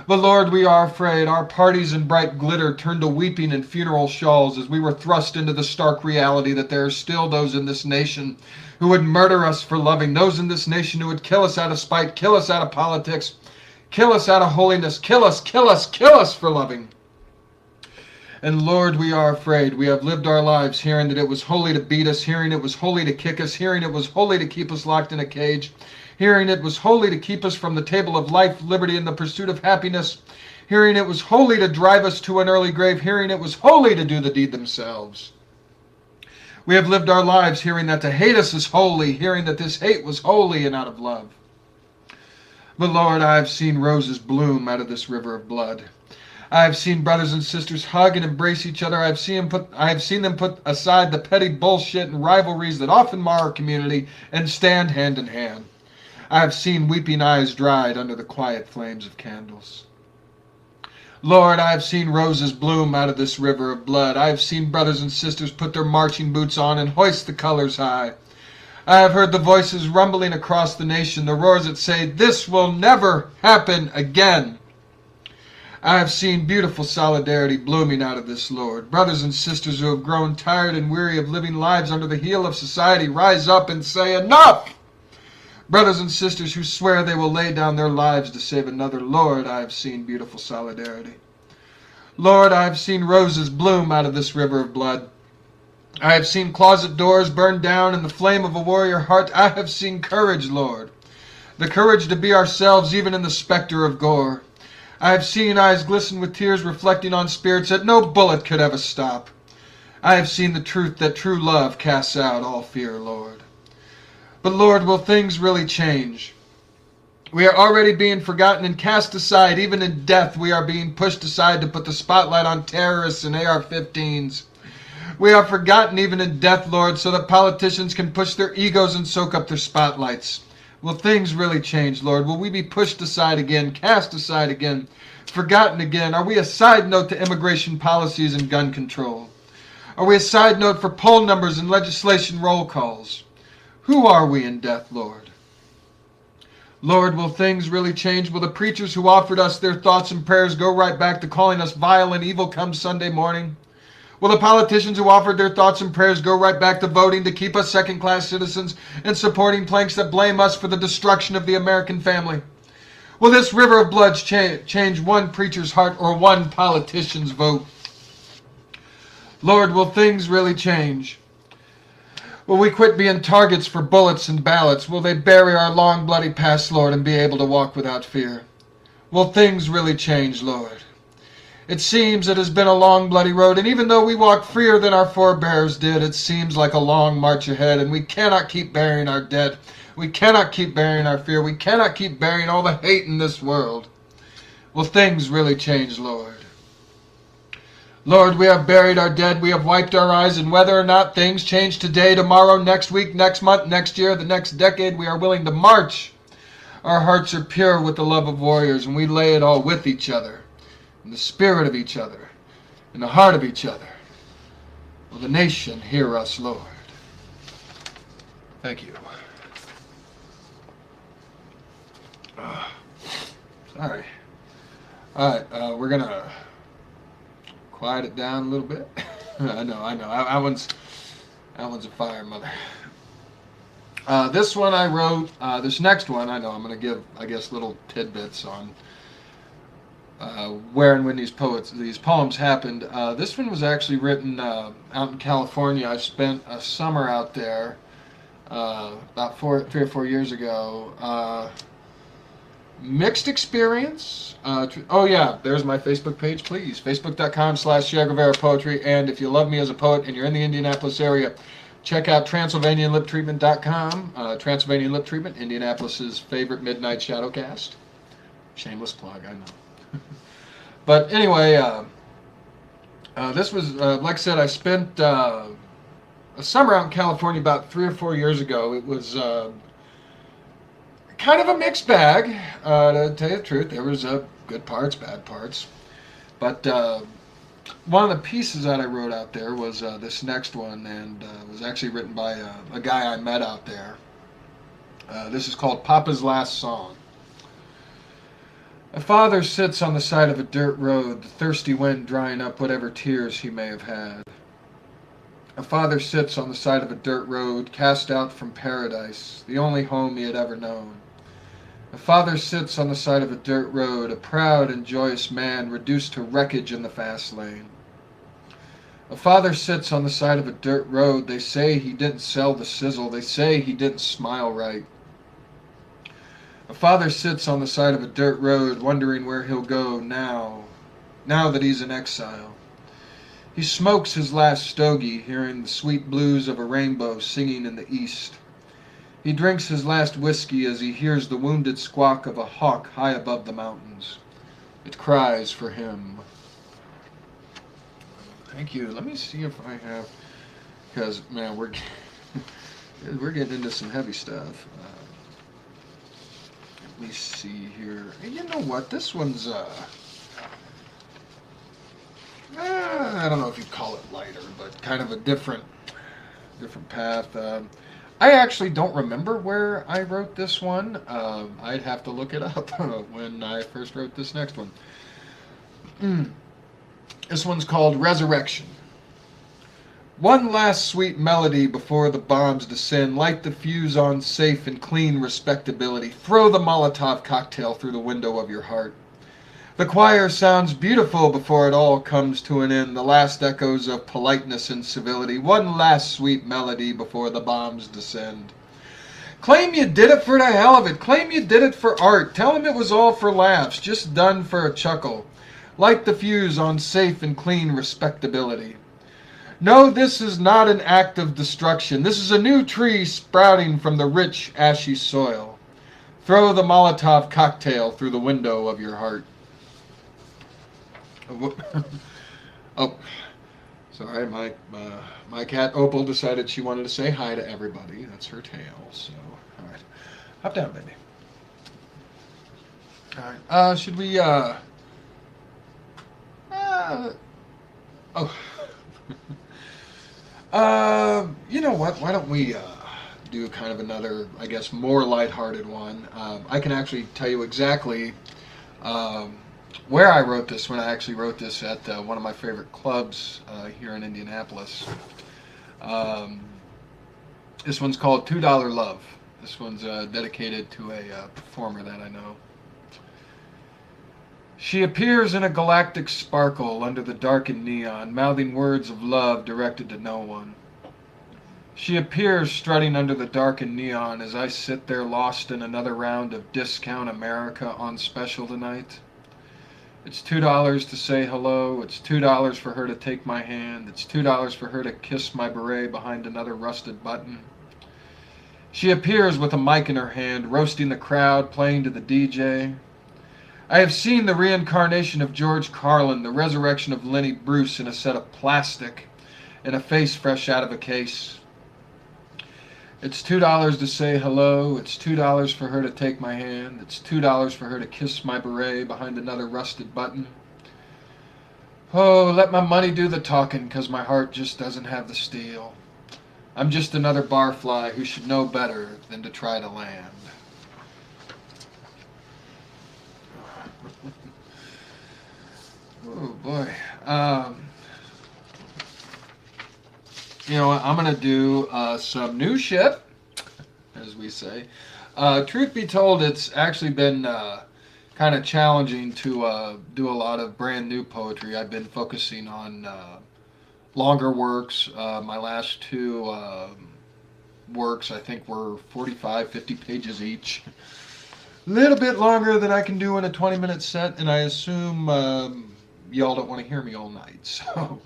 But Lord, we are afraid. Our parties in bright glitter turned to weeping and funeral shawls as we were thrust into the stark reality that there are still those in this nation who would murder us for loving, those in this nation who would kill us out of spite, kill us out of politics, kill us out of holiness, kill us for loving. And Lord, we are afraid. We have lived our lives hearing that it was holy to beat us, hearing it was holy to kick us, hearing it was holy to keep us locked in a cage, hearing it was holy to keep us from the table of life, liberty, and the pursuit of happiness, hearing it was holy to drive us to an early grave, hearing it was holy to do the deed themselves. We have lived our lives hearing that to hate us is holy, hearing that this hate was holy and out of love. But Lord, I have seen roses bloom out of this river of blood. I have seen brothers and sisters hug and embrace each other. I have seen them put aside the petty bullshit and rivalries that often mar our community and stand hand in hand. I have seen weeping eyes dried under the quiet flames of candles. Lord, I have seen roses bloom out of this river of blood. I have seen brothers and sisters put their marching boots on and hoist the colors high. I have heard the voices rumbling across the nation, the roars that say, "This will never happen again." I have seen beautiful solidarity blooming out of this, Lord. Brothers and sisters who have grown tired and weary of living lives under the heel of society rise up and say, "Enough!" Brothers and sisters who swear they will lay down their lives to save another, Lord, I have seen beautiful solidarity. Lord, I have seen roses bloom out of this river of blood. I have seen closet doors burned down in the flame of a warrior heart. I have seen courage, Lord. The courage to be ourselves even in the specter of gore. I have seen eyes glisten with tears reflecting on spirits that no bullet could ever stop. I have seen the truth that true love casts out all fear, Lord. But Lord, will things really change? We are already being forgotten and cast aside. Even in death, we are being pushed aside to put the spotlight on terrorists and AR-15s. We are forgotten even in death, Lord, so that politicians can push their egos and soak up their spotlights. Will things really change, Lord? Will we be pushed aside again, cast aside again, forgotten again? Are we a side note to immigration policies and gun control? Are we a side note for poll numbers and legislation roll calls? Who are we in death, Lord? Lord, will things really change? Will the preachers who offered us their thoughts and prayers go right back to calling us vile and evil come Sunday morning? Will the politicians who offered their thoughts and prayers go right back to voting to keep us second-class citizens and supporting planks that blame us for the destruction of the American family? Will this river of blood change one preacher's heart or one politician's vote? Lord, will things really change? Will we quit being targets for bullets and ballots? Will they bury our long bloody past, Lord, and be able to walk without fear? Will things really change, Lord? It seems it has been a long bloody road, and even though we walk freer than our forebears did, it seems like a long march ahead, and we cannot keep burying our dead. We cannot keep burying our fear. We cannot keep burying all the hate in this world. Will things really change, Lord? Lord, we have buried our dead, we have wiped our eyes, and whether or not things change today, tomorrow, next week, next month, next year, the next decade, we are willing to march. Our hearts are pure with the love of warriors, and we lay it all with each other, in the spirit of each other, in the heart of each other. Will the nation hear us, Lord? Thank you. Sorry. All right, we're going to quiet it down a little bit. I know. That one's a fire, mother. This one I wrote. This next one, I know I'm going to give, I guess, little tidbits on where and when these poems happened. This one was actually written out in California. I spent a summer out there about 3 or 4 years ago. Mixed experience. Oh yeah, there's my Facebook page, please. Facebook.com/Che Poetry. And if you love me as a poet and you're in the Indianapolis area, check out TransylvanianLipTreatment.com. Transylvanian Lip Treatment, Indianapolis's favorite midnight shadowcast. Shameless plug, I know. But anyway, this was, like I said, I spent a summer out in California about 3 or 4 years ago. It was kind of a mixed bag, to tell you the truth. There was good parts, bad parts. But one of the pieces that I wrote out there was this next one, and was actually written by a guy I met out there. This is called Papa's Last Song. A father sits on the side of a dirt road, the thirsty wind drying up whatever tears he may have had. A father sits on the side of a dirt road, cast out from paradise, the only home he had ever known. A father sits on the side of a dirt road, a proud and joyous man reduced to wreckage in the fast lane. A father sits on the side of a dirt road, they say he didn't sell the sizzle, they say he didn't smile right. A father sits on the side of a dirt road, wondering where he'll go now that he's in exile. He smokes his last stogie, hearing the sweet blues of a rainbow singing in the east. He drinks his last whiskey as he hears the wounded squawk of a hawk high above the mountains. It cries for him. Thank you. Let me see if I have... Because, man, we're getting into some heavy stuff. Let me see here. You know what? This one's... I don't know if you'd call it lighter, but kind of a different path. I actually don't remember where I wrote this one. I'd have to look it up when I first wrote this next one. This one's called Resurrection. One last sweet melody before the bombs descend. Light the fuse on safe and clean respectability. Throw the Molotov cocktail through the window of your heart. The choir sounds beautiful before it all comes to an end. The last echoes of politeness and civility. One last sweet melody before the bombs descend. Claim you did it for the hell of it. Claim you did it for art. Tell them it was all for laughs, just done for a chuckle. Light the fuse on safe and clean respectability. No, this is not an act of destruction. This is a new tree sprouting from the rich, ashy soil. Throw the Molotov cocktail through the window of your heart. Oh, sorry, my cat Opal decided she wanted to say hi to everybody. That's her tail, so, all right. Hop down, baby. All right, should we, oh. You know what, why don't we, do kind of another, I guess, more lighthearted one. I can actually tell you exactly, where I wrote this when I actually wrote this at one of my favorite clubs here in Indianapolis. This one's called $2 Love. This one's dedicated to a performer that I know. She appears in a galactic sparkle under the darkened neon, mouthing words of love directed to no one. She appears strutting under the darkened neon as I sit there lost in another round of Discount America on special tonight. It's $2 to say hello. It's $2 for her to take my hand. It's $2 for her to kiss my beret behind another rusted button. She appears with a mic in her hand, roasting the crowd, playing to the DJ. I have seen the reincarnation of George Carlin, the resurrection of Lenny Bruce in a set of plastic, in a face fresh out of a case. It's $2 to say hello. It's $2 for her to take my hand. It's $2 for her to kiss my beret behind another rusted button. Oh, let my money do the talking, 'cause my heart just doesn't have the steel. I'm just another barfly who should know better than to try to land. Oh boy. You know what? I'm going to do some new shit, as we say. Truth be told, it's actually been kind of challenging to do a lot of brand new poetry. I've been focusing on longer works. My last two works, I think, were 45, 50 pages each. A little bit longer than I can do in a 20-minute set, and I assume y'all don't want to hear me all night. So,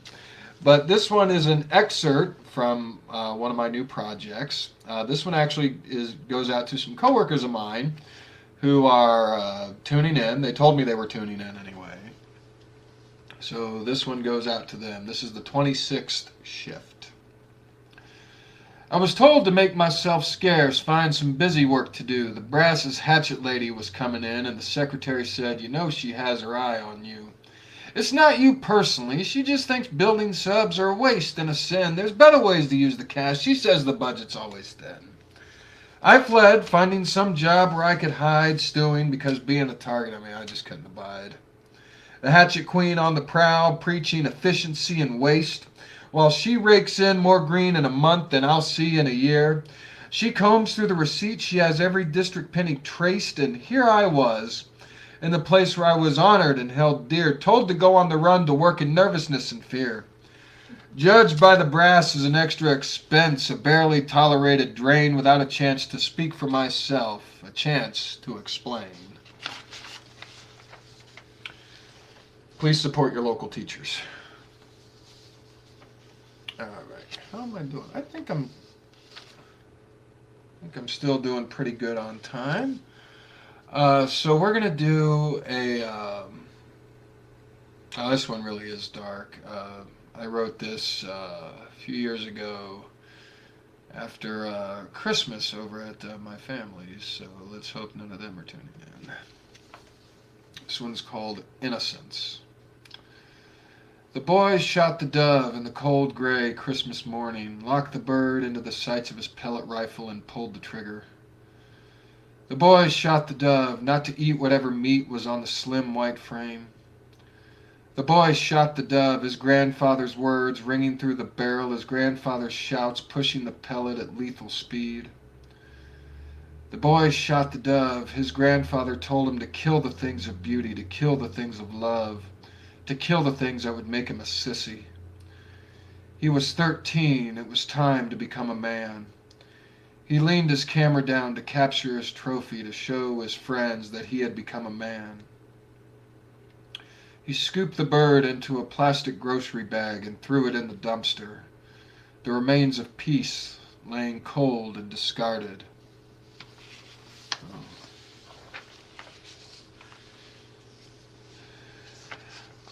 but this one is an excerpt from one of my new projects. This one actually goes out to some coworkers of mine who are tuning in. They told me they were tuning in anyway. So this one goes out to them. This is the 26th shift. I was told to make myself scarce, find some busy work to do. The brass's hatchet lady was coming in, and the secretary said, "You know she has her eye on you. It's not you personally. She just thinks building subs are a waste and a sin. There's better ways to use the cash. She says the budget's always thin." I fled, finding some job where I could hide, stewing, because being a target, I just couldn't abide. The hatchet queen on the prowl, preaching efficiency and waste, while she rakes in more green in a month than I'll see in a year. She combs through the receipts. She has every district penny traced, and here I was, in the place where I was honored and held dear, told to go on the run to work in nervousness and fear. Judged by the brass as an extra expense, a barely tolerated drain without a chance to speak for myself, a chance to explain. Please support your local teachers. All right, how am I doing? I think think I'm still doing pretty good on time. So we're going to do a... oh, this one really is dark. I wrote this a few years ago after Christmas over at my family's, so let's hope none of them are tuning in. This one's called Innocence. The boys shot the dove in the cold gray Christmas morning, locked the bird into the sights of his pellet rifle, and pulled the trigger. The boys shot the dove, not to eat whatever meat was on the slim white frame. The boy shot the dove, his grandfather's words ringing through the barrel, his grandfather's shouts pushing the pellet at lethal speed. The boy shot the dove, his grandfather told him to kill the things of beauty, to kill the things of love, to kill the things that would make him a sissy. He was 13, it was time to become a man. He leaned his camera down to capture his trophy, to show his friends that he had become a man. He scooped the bird into a plastic grocery bag and threw it in the dumpster, the remains of peace laying cold and discarded.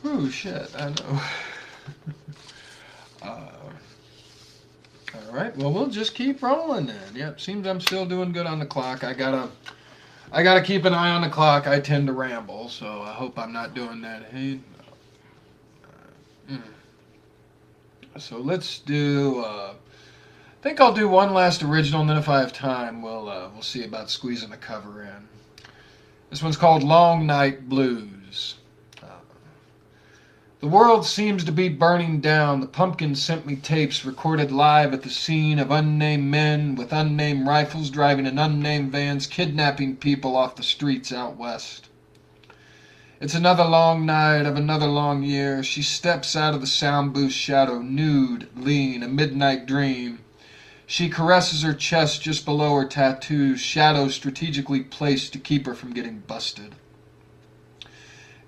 Oh shit, I know. Alright, well we'll just keep rolling then. Yep, seems I'm still doing good on the clock. I gotta keep an eye on the clock. I tend to ramble, so I hope I'm not doing that. Hey, so let's do. I think I'll do one last original, and then if I have time, we'll see about squeezing a cover in. This one's called "Long Night Blues." The world seems to be burning down. The Pumpkins sent me tapes recorded live at the scene of unnamed men with unnamed rifles driving in unnamed vans, kidnapping people off the streets out west. It's another long night of another long year. She steps out of the sound booth shadow, nude, lean, a midnight dream. She caresses her chest just below her tattoos, shadows strategically placed to keep her from getting busted.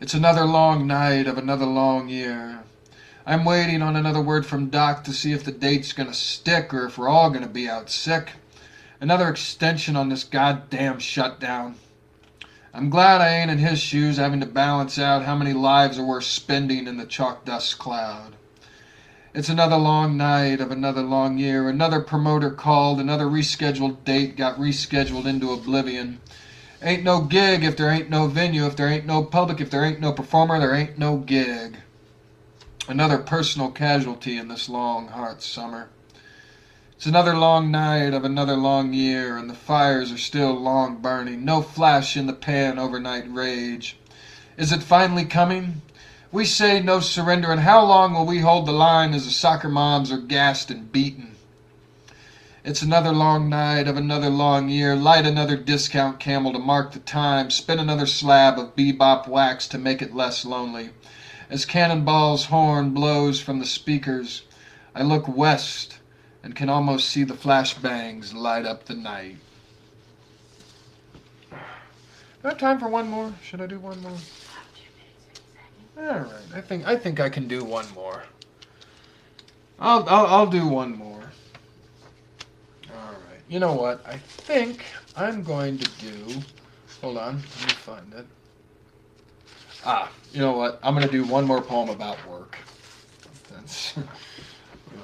It's another long night of another long year. I'm waiting on another word from Doc to see if the date's gonna stick or if we're all gonna be out sick. Another extension on this goddamn shutdown. I'm glad I ain't in his shoes having to balance out how many lives are worth spending in the chalk dust cloud. It's another long night of another long year. Another promoter called, another rescheduled date got rescheduled into oblivion. Ain't no gig if there ain't no venue, if there ain't no public, if there ain't no performer, there ain't no gig. Another personal casualty in this long, hot summer. It's another long night of another long year, and the fires are still long burning. No flash in the pan overnight rage. Is it finally coming? We say no surrender, and how long will we hold the line as the soccer moms are gassed and beaten? It's another long night of another long year. Light another discount camel to mark the time. Spin another slab of bebop wax to make it less lonely. As Cannonball's horn blows from the speakers, I look west and can almost see the flashbangs light up the night. Do I have time for one more? Should I do one more? All right, I think I can do one more. I'll do one more. You know what? I think I'm going to do... Hold on. Let me find it. You know what? I'm going to do one more poem about work. That's...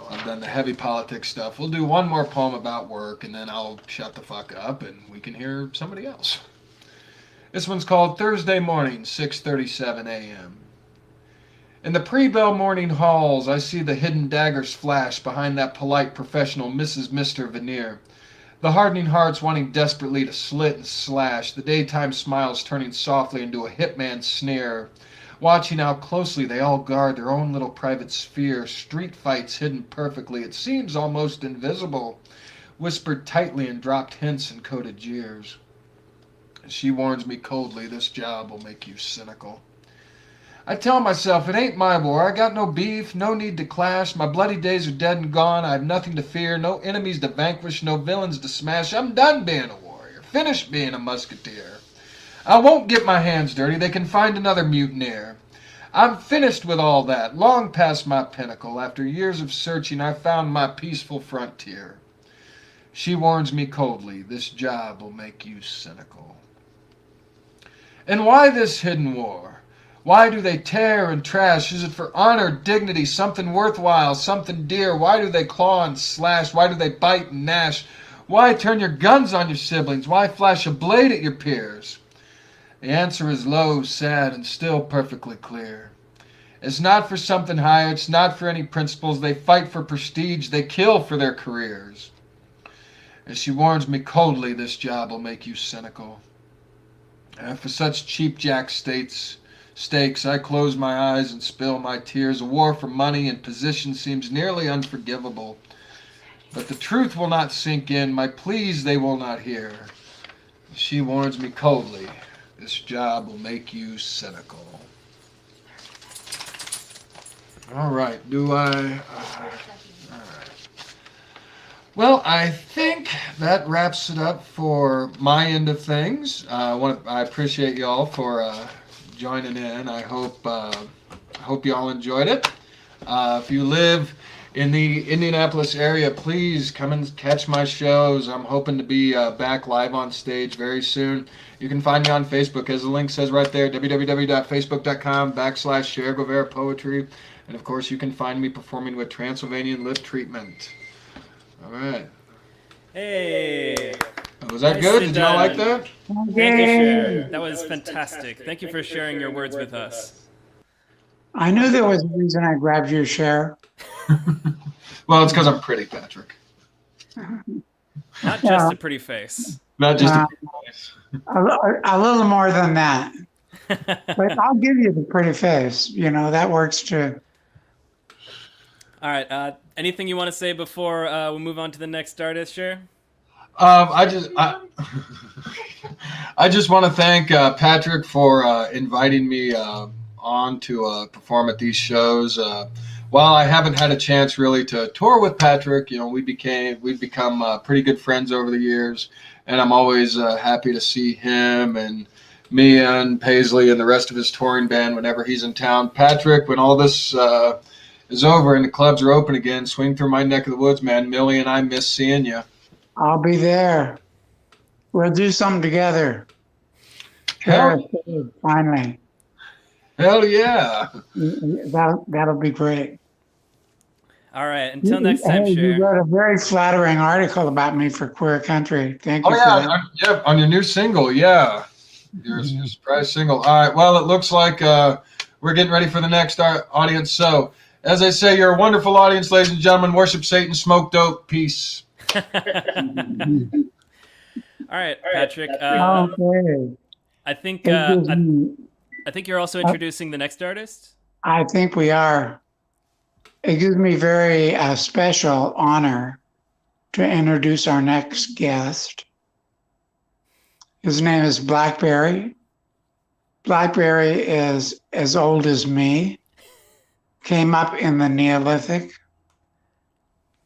I've done the heavy politics stuff. We'll do one more poem about work, and then I'll shut the fuck up, and we can hear somebody else. This one's called Thursday Morning, 6:37 a.m. In the pre-bell morning halls, I see the hidden daggers flash behind that polite professional Mrs. Mr. veneer. The hardening hearts wanting desperately to slit and slash, the daytime smiles turning softly into a hitman sneer, watching how closely they all guard their own little private sphere, street fights hidden perfectly, it seems almost invisible, whispered tightly in dropped hints and coded jeers. She warns me coldly, this job will make you cynical. I tell myself, it ain't my war. I got no beef, no need to clash. My bloody days are dead and gone. I have nothing to fear, no enemies to vanquish, no villains to smash. I'm done being a warrior, finished being a musketeer. I won't get my hands dirty. They can find another mutineer. I'm finished with all that, long past my pinnacle. After years of searching, I found my peaceful frontier. She warns me coldly, this job will make you cynical. And why this hidden war? Why do they tear and trash? Is it for honor, dignity, something worthwhile, something dear? Why do they claw and slash? Why do they bite and gnash? Why turn your guns on your siblings? Why flash a blade at your peers? The answer is low, sad, and still perfectly clear. It's not for something higher, it's not for any principles. They fight for prestige, they kill for their careers. As she warns me coldly, this job will make you cynical. And for such cheap-jack stakes, I close my eyes and spill my tears. A war for money and position seems nearly unforgivable. But the truth will not sink in, my pleas they will not hear. She warns me coldly, this job will make you cynical. All right, all right. Well, I think that wraps it up for my end of things. I appreciate y'all for joining in. I hope you all enjoyed it. If you live in the Indianapolis area, please come and catch my shows. I'm hoping to be back live on stage very soon. You can find me on Facebook, as the link says right there, www.facebook.com/Cher Guevara Poetry. And of course, you can find me performing with Transylvanian Lip Treatment. All right. Hey. Was that good? Did y'all like that? Thank you, Cher. That was fantastic. Thank you for sharing your words with us. I knew there was a reason I grabbed your share. Well, it's because I'm pretty, Patrick. Not just a pretty face. Not just a pretty face. A little more than that. But I'll give you the pretty face. You know, that works too. All right. Anything you want to say before we move on to the next artist, Cher? I just want to thank Patrick for inviting me on to perform at these shows. While I haven't had a chance really to tour with Patrick, you know, we've become pretty good friends over the years, and I'm always happy to see him and Mia and Paisley and the rest of his touring band whenever he's in town. Patrick, when all this is over and the clubs are open again, swing through my neck of the woods, man. Millie and I miss seeing you. I'll be there. We'll do something together. Finally. Hell yeah. That'll be great. All right. Until next time, Cher. You wrote a very flattering article about me for Queer Country. Thank you for that. Yeah, on your new single, yeah. Your surprise single. All right, well, it looks like we're getting ready for the next audience. So, as I say, you're a wonderful audience, ladies and gentlemen. Worship Satan, smoke dope, peace. All right, Patrick. Okay. I think you're also introducing the next artist. I think we are. It gives me very special honor to introduce our next guest. His name is Blackberry. Blackberry is as old as me. Came up in the Neolithic.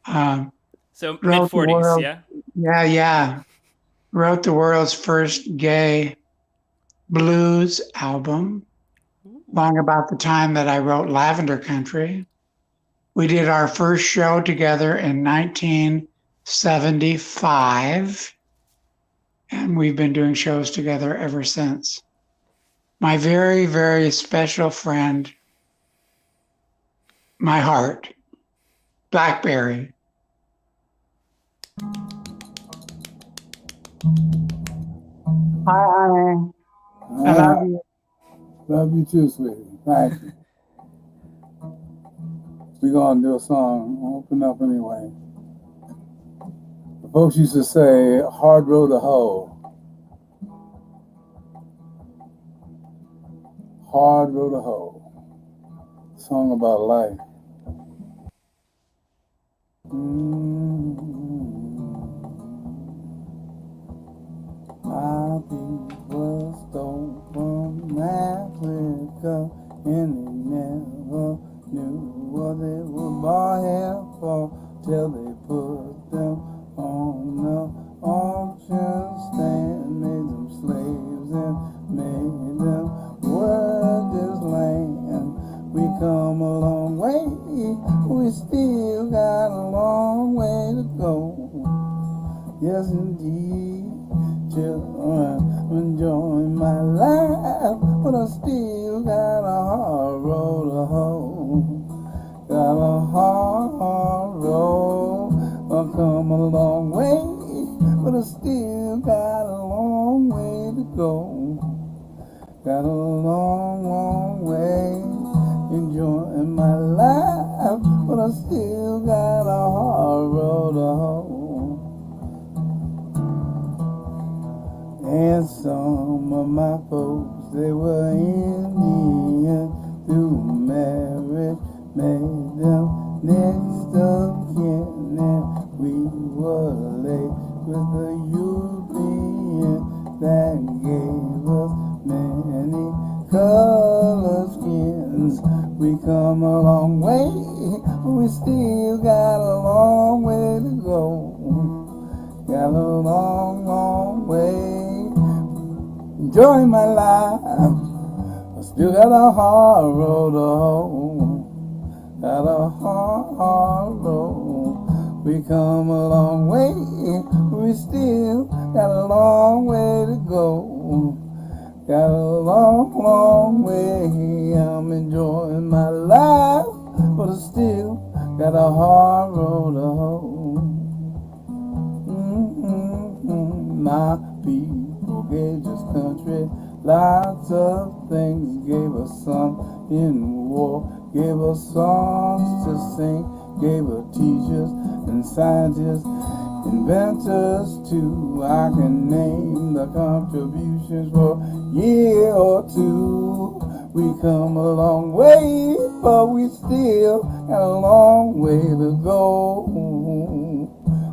So mid-40s, yeah? Yeah. Wrote the world's first gay blues album, long about the time that I wrote Lavender Country. We did our first show together in 1975, and we've been doing shows together ever since. My very, very special friend, my heart, Blackberry. Hi, honey. I love you. Love you too, sweetie. Thank you. We're going to do a song. Open up anyway. The folks used to say, hard road to hoe. Hard road to hoe. Song about life. My people stole from Africa and they never knew what they were bought here for till they put them on the auction stand, made them slaves and made them work this land. We come a long way, we still got a long way to go. yes indeed. Children, I'm enjoying my life, but I still got a hard road to hoe. Got a hard road. I've come a long way, but I still got a long way to go. Got a long, long way, enjoying my life, but I still got a hard road to hoe. And some of my folks, they were Indian through marriage, made them next of kin, and we were late with the European that gave us many color skins. We come a long way, but we still got a long way to go. Got a long, long way. Enjoying my life, I still got a hard road to hoe. Got a hard road. We come a long way, we still got a long way to go. Got a long, long way. I'm enjoying my life, but I still got a hard road to hoe. My people gave this country lots of things. Gave us some in war, gave us songs to sing, gave us teachers and scientists, inventors too. I can name the contributions for a year or two. We come a long way, but we still got a long way to go.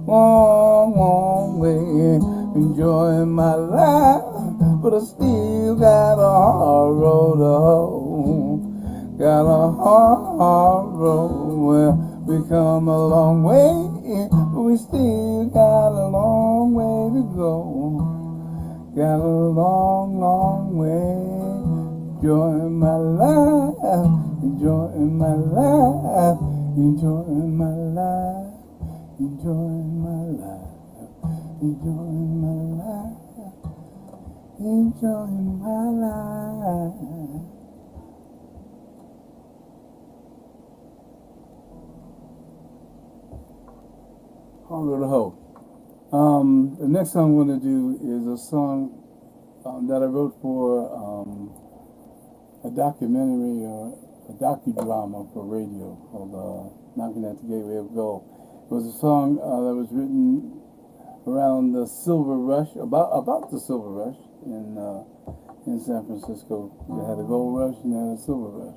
Long, long way, enjoying my life, but I still got a hard road to hoe. Got a hard road. Well, we come a long way, but we still got a long way to go. Got a long, long way, enjoying my life, enjoying my life, enjoying my life. Enjoying my life, enjoying my life, enjoying my life. Hard road to hoe. The next song I'm going to do is a song that I wrote for a documentary or a docudrama for radio called Knocking at the Gateway of Gold. It was a song that was written around the Silver Rush, about the Silver Rush in San Francisco. They had a gold rush and they had a silver rush.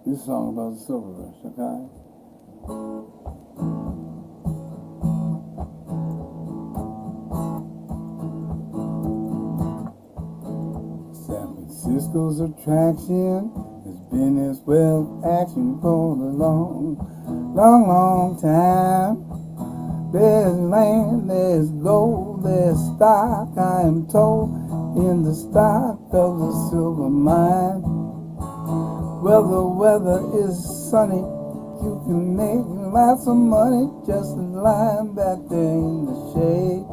This song about the silver rush, okay? San Francisco's attraction has been its wealth action for a long, long, long time. There's land, there's gold, there's stock, I am told, in the stock of the silver mine. Well, the weather is sunny, you can make lots of money just lying back there in the shade.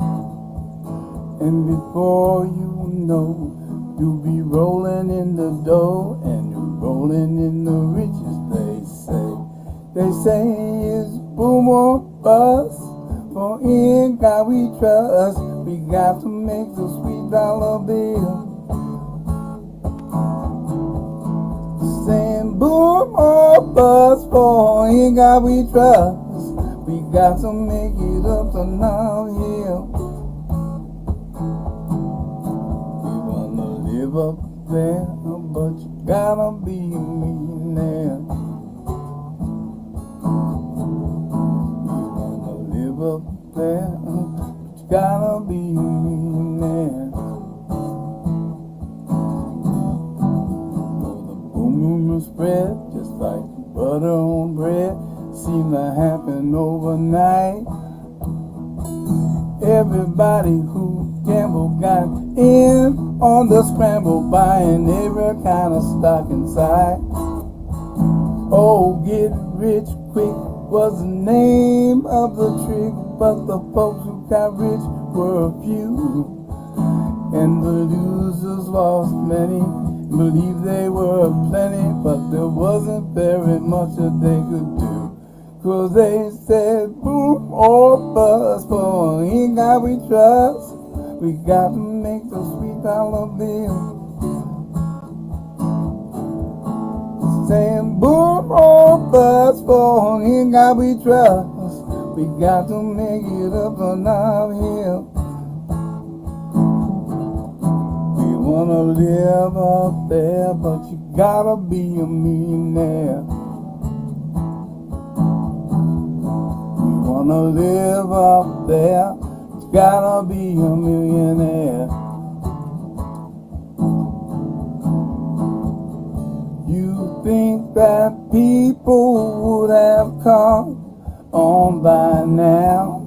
And before you know, you'll be rolling in the dough, and you're rolling in the riches, they say. They say it's boom or bust, for in God we trust. We got to make the sweet dollar bill. Saying boom or bust, for in God we trust. We got to make it up to now hill. We wanna live up there, but you gotta be a millionaire. Up there, but you gotta be a millionaire. Oh, the boom will spread just like butter on bread. Seem to happen overnight. Everybody who gambled got in on the scramble, buying every kind of stock in sight. Oh, get rich quick was the name of the trick, but the folks who got rich were a few, and the losers lost many. Believe they were plenty, but there wasn't very much that they could do. 'Cause they said boom or bust, for in God we trust. We got to make the sweet dollar bill. Saying boom or bust, for in God we trust. We got to make it up on our hill. We wanna live up there, but you gotta be a millionaire. We wanna live up there, but you gotta be a millionaire. You think that people would have caught on by now?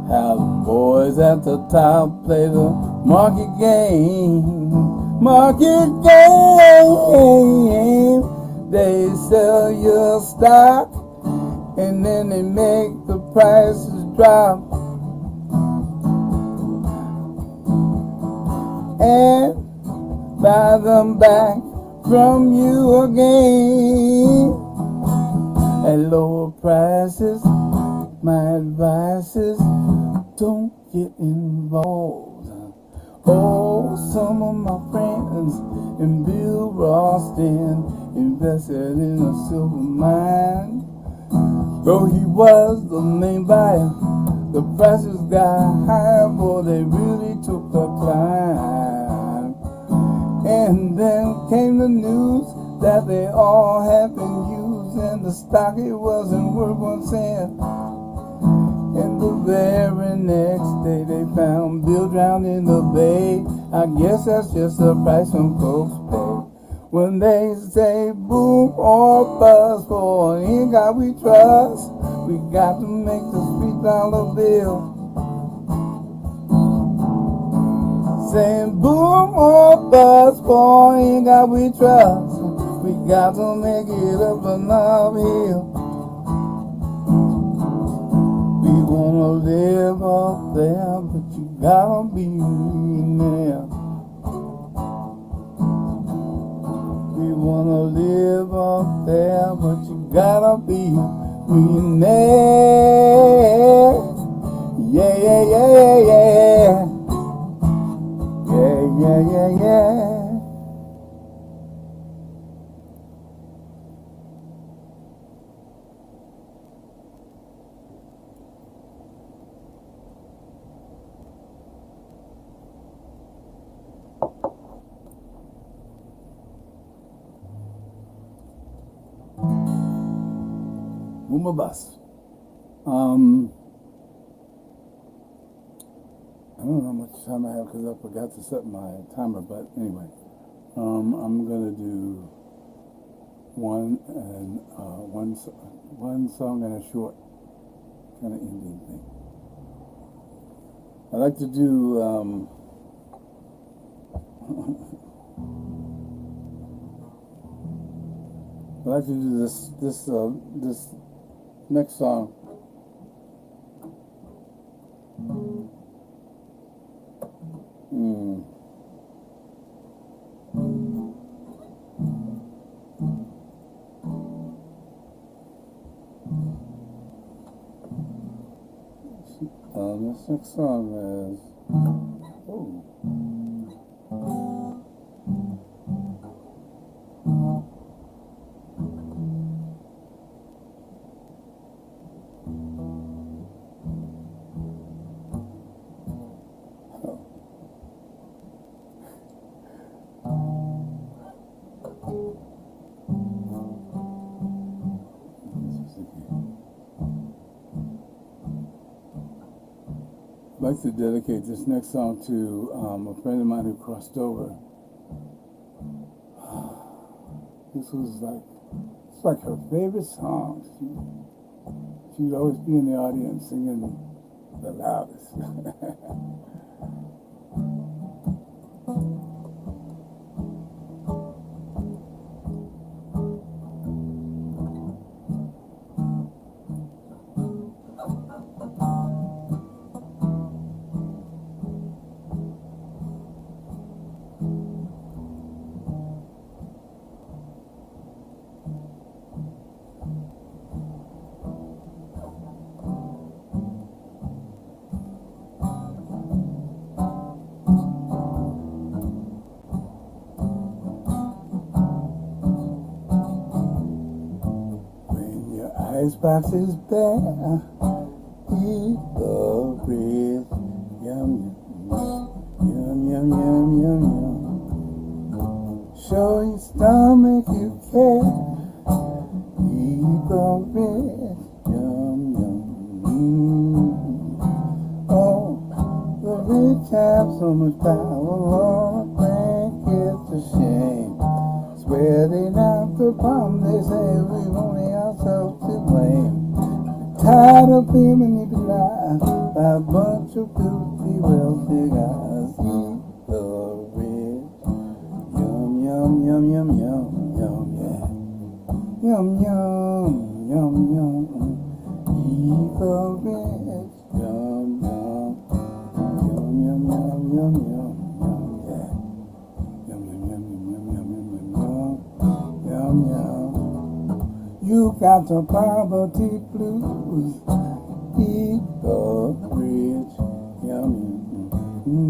How the boys at the top play the market game. Market game. They sell your stock and then they make the prices drop. And buy them back from you again at lower prices. My advice is don't get involved. Oh, some of my friends in Bill Ralston invested in a silver mine. Though he was the main buyer, the prices got higher, boy, they really took a climb. And then came the news that they all had been used, and the stock, it wasn't worth 1 cent. And the very next day they found Bill drowned in the bay. I guess that's just the price some folks pay when they say boom or bust, for in God we trust. We got to make the sweet dollar bill. Saying boom or bust, for in God we trust. We got to make it up on our hill. We wanna live up there, but you gotta be there. We wanna live up there, but you gotta be millionaire. Yeah, yeah, yeah, yeah, yeah. Yeah, yeah, yeah, yeah. Boomer bus. I don't know how much time I have because I forgot to set my timer, but anyway, I'm gonna do one song and a short kind of ending thing. I like to do this next song. This next song is I'd like to dedicate this next song to a friend of mine who crossed over. This was it's like her favorite song. She would always be in the audience singing the loudest. icebox is bare. Eat the bread. Yum, yum, yum, yum, yum, yum. Show your stomach you care. Eat the bread. Yum, yum. Oh, the rich have so much power, Lord, I think it's a shame. Swear they not the problem, they say we've only ourselves to blame. Tired of being manipulated by a bunch of filthy, wealthy guys. Eat the rich. Yum, yum, yum, yum, yum, yum, yeah. Yum, yum, yum, yum. Eat the rich. Yum, yum. Yum, yum, yum, yum, yum, yum, yeah. Yum, yum, yum, yum, yum, yum, yum, yum, yum, yum. You got the poverty blues. Eat the rich. Yum, yum.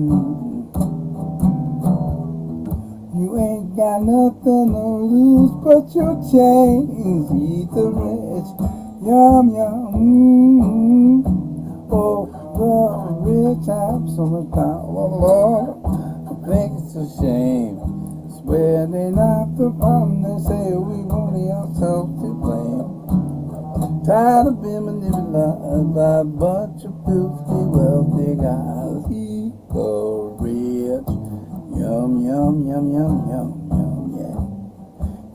You ain't got nothing to lose but your chains. Eat the rich. Yum, yum. Oh, the rich have so much power, Lord. I think it's a shame. Swear they not the problem, they say we've only ourselves to blame. Tired of being manipulated by a bunch of filthy, wealthy guys. Eat the rich. Yum, yum, yum, yum, yum, yum, yeah.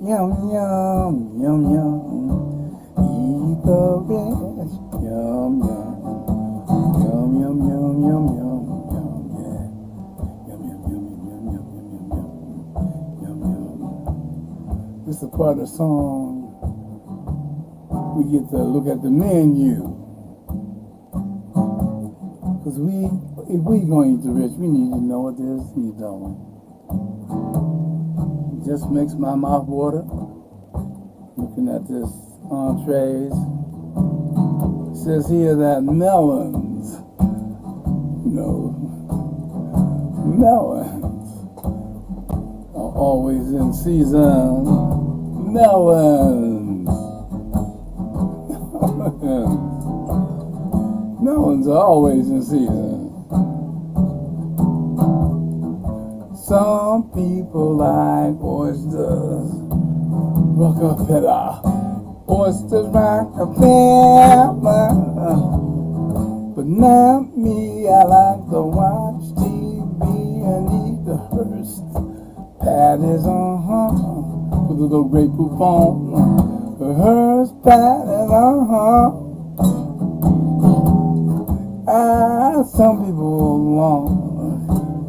Yum, yum, yum, yum. Eat the rich. Yum, yum. Yum, yum, yum, yum, yum, yum, yeah. Yum, yum, yum, yum, yum, yum, yum, yum, yum. This is a part of the song we get to look at the menu. Because if we going to eat the rich, we need to know what this is doing. It just makes my mouth water. Looking at this entrees. It says here that melons, melons are always in season. Melons. Melons are always in season. Some people like oysters, rockefeller. Oysters rockefeller. But not me, I like to watch TV and eat the Hearst patties, with a little Grey Poupon. The Hearst patties, some people want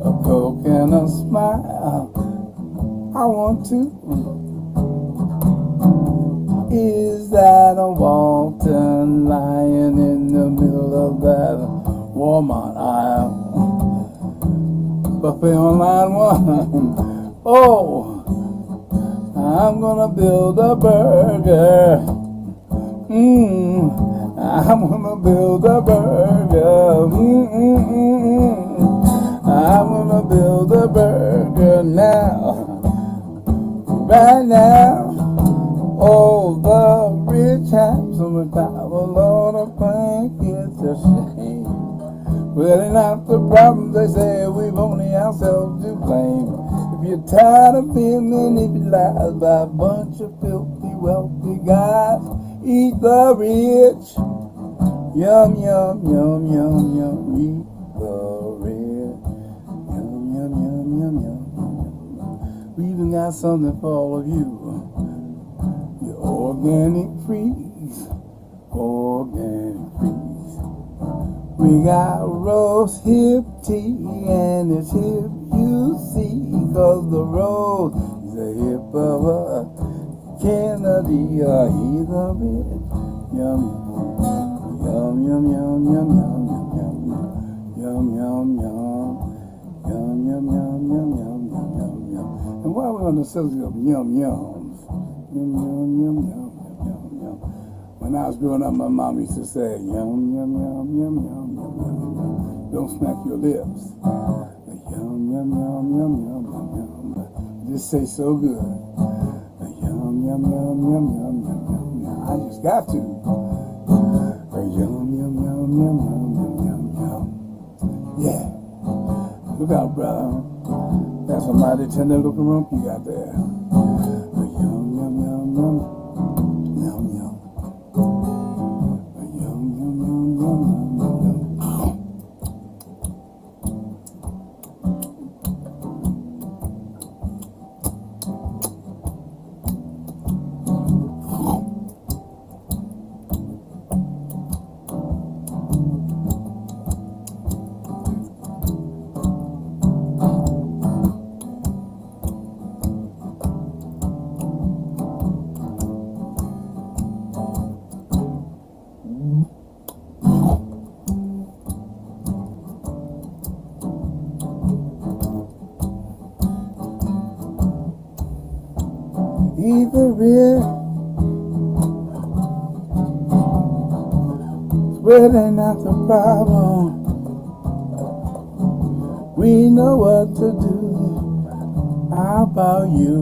a Coke and a smile. I want to. Is that a Walton lying in the middle of that Walmart aisle? Buffet on line one. Oh, I'm gonna build a burger. I'm gonna build a burger. I'm gonna build a burger now. Right now. Oh, the rich have so much power, Lord, I think it's a shame. Well, they're not the problem, they say we've only ourselves to blame. If you're tired of being manipulated by a bunch of filthy, wealthy guys, eat the rich. Yum, yum, yum, yum, yum, eat the rich. Yum, yum, yum, yum, yum, yum. We even got something for all of you. Your organic freeze. Organic freeze. We got rose hip tea and it's hip you see, cause the rose is a hip of a Kennedy or either bit. Yum, yum, yum, yum, yum, yum, yum, yum, yum, yum, yum, yum, yum, yum, yum, yum, yum, yum, yum. And while we're on the subject of yum yums, yum, yum, yum, yum, yum, yum. When I was growing up, my mom used to say, yum, yum, yum, yum, yum, yum, yum, yum. Don't smack your lips. Yum, yum, yum, yum, yum, yum, yum. Just say so good. Yum, yum, yum, yum, yum, yum, yum. I I just got to. Yum, yum, yum, yum, yum, yum, yum. Yeah. Look out, brother. That's a mighty tender looking rump you got there. Yum, yum, yum, yum. Yum, yum. Yum, yum, yum, yum, yum, yum. Either real, really not the problem. We know what to do. How about you?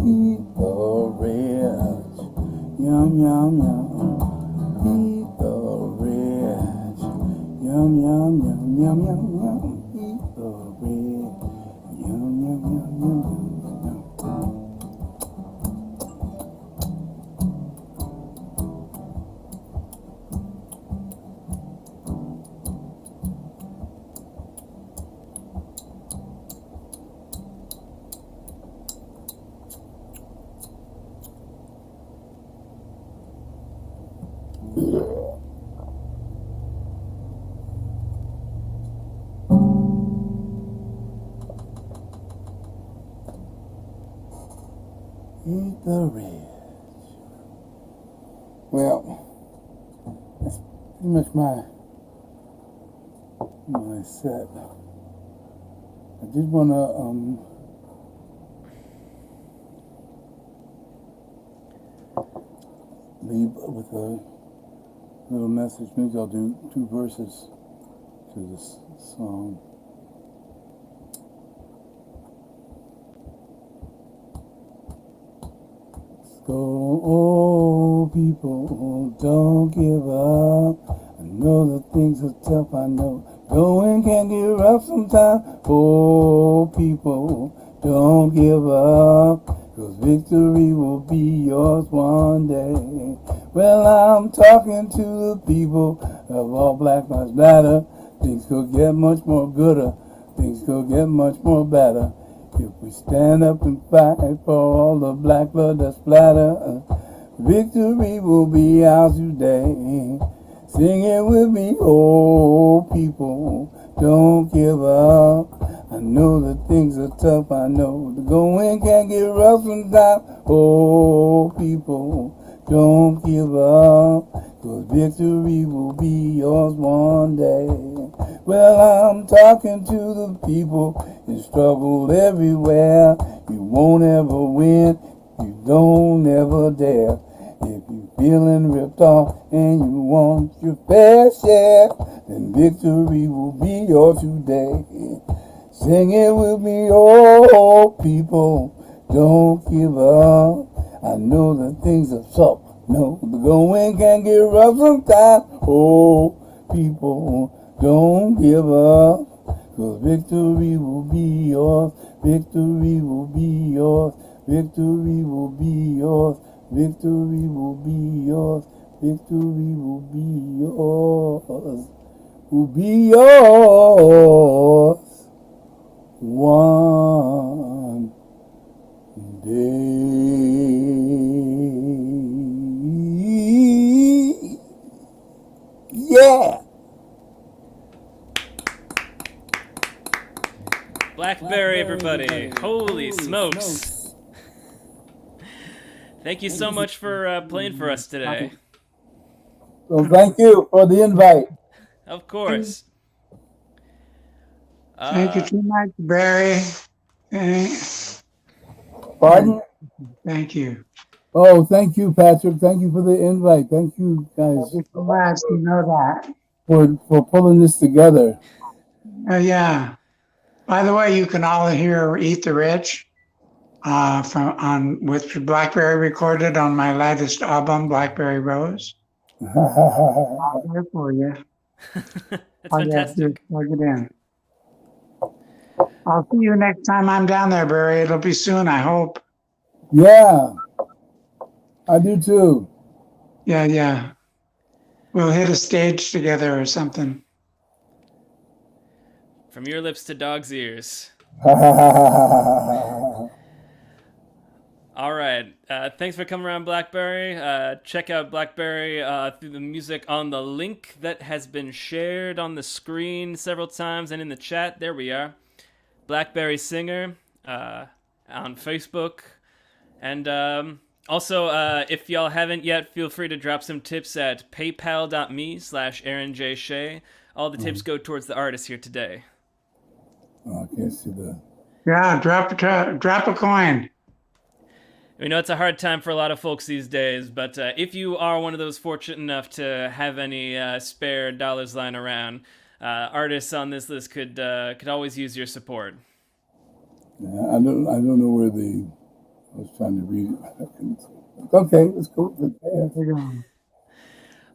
Eat the rich. Yum, yum, yum. Eat the rich. Yum, yum, yum, yum, yum, yum. Eat the rich. Yum, yum, yum, yum, yum, yum. Eat the rich. Well, that's pretty much my set. I did want to leave with a little message. Maybe I'll do 2 verses to this song. Go, oh people, don't give up. I know that things are tough, I know. Going can get rough sometimes. Oh people, don't give up. 'Cause victory will be yours one day. Well, I'm talking to the people of all Black Lives Matter. Things could get much more gooder. Things could get much more better. If we stand up and fight for all the black blood that's splatter, victory will be ours today. Sing it with me, oh people, don't give up. I know that things are tough, I know the going can get rough sometimes. Oh people, don't give up, 'cause victory will be yours one day. Well, I'm talking to the people in struggle everywhere. You won't ever win, you don't ever dare. If you're feeling ripped off and you want your fair share, then victory will be yours today. Sing it with me, oh people, don't give up. I know that things are tough, no, the going can get rough sometimes. Oh people, don't give up, 'cause victory will be yours, victory will be yours, victory will be yours, victory will be yours, victory will be yours, will be yours one day. Yeah. Blackberry, everybody. Holy smokes. Thank you so much for playing for us today. So thank you for the invite. Of course. Thank you too much, Barry. Pardon? Thank you. Oh, thank you, Patrick. Thank you for the invite. Thank you, guys, We're glad to know that. for pulling this together. Yeah. By the way, you can all hear Eat the Rich which Blackberry recorded on my latest album, Blackberry Rose. I'll do it for you. That's All you have to do is fantastic. plug it in. I'll see you next time I'm down there, Barry. It'll be soon, I hope. Yeah, I do too. Yeah. We'll hit a stage together or something. From your lips to dog's ears. All right. Thanks for coming around, Blackberry. Check out Blackberry through the music on the link that has been shared on the screen several times and in the chat. There we are. Blackberry Singer on Facebook. And also, if y'all haven't yet, feel free to drop some tips at paypal.me/Aaron J. Shea. All the tips go towards the artist here today. Oh, I can't see that. Yeah, drop a coin. We know it's a hard time for a lot of folks these days, but if you are one of those fortunate enough to have any spare dollars lying around, artists on this list could always use your support. Yeah, I don't know where I was trying to read it. I couldn't see it. Okay, let's go.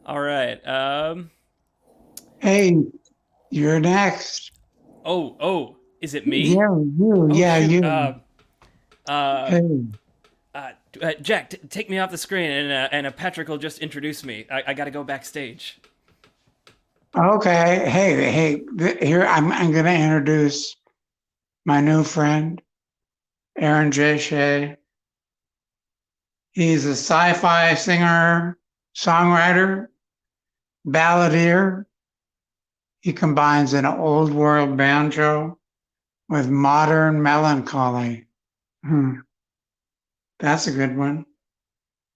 All right. Hey, you're next. Oh, is it me? Yeah, you. Oh, Yeah, shoot. you. Hey. Jack, take me off the screen, and Patrick will just introduce me. I got to go backstage. Okay. Hey. Here, I'm going to introduce my new friend, Aaron J. Shea. He's a sci-fi singer, songwriter, balladeer. He combines an old world banjo with modern melancholy. That's a good one.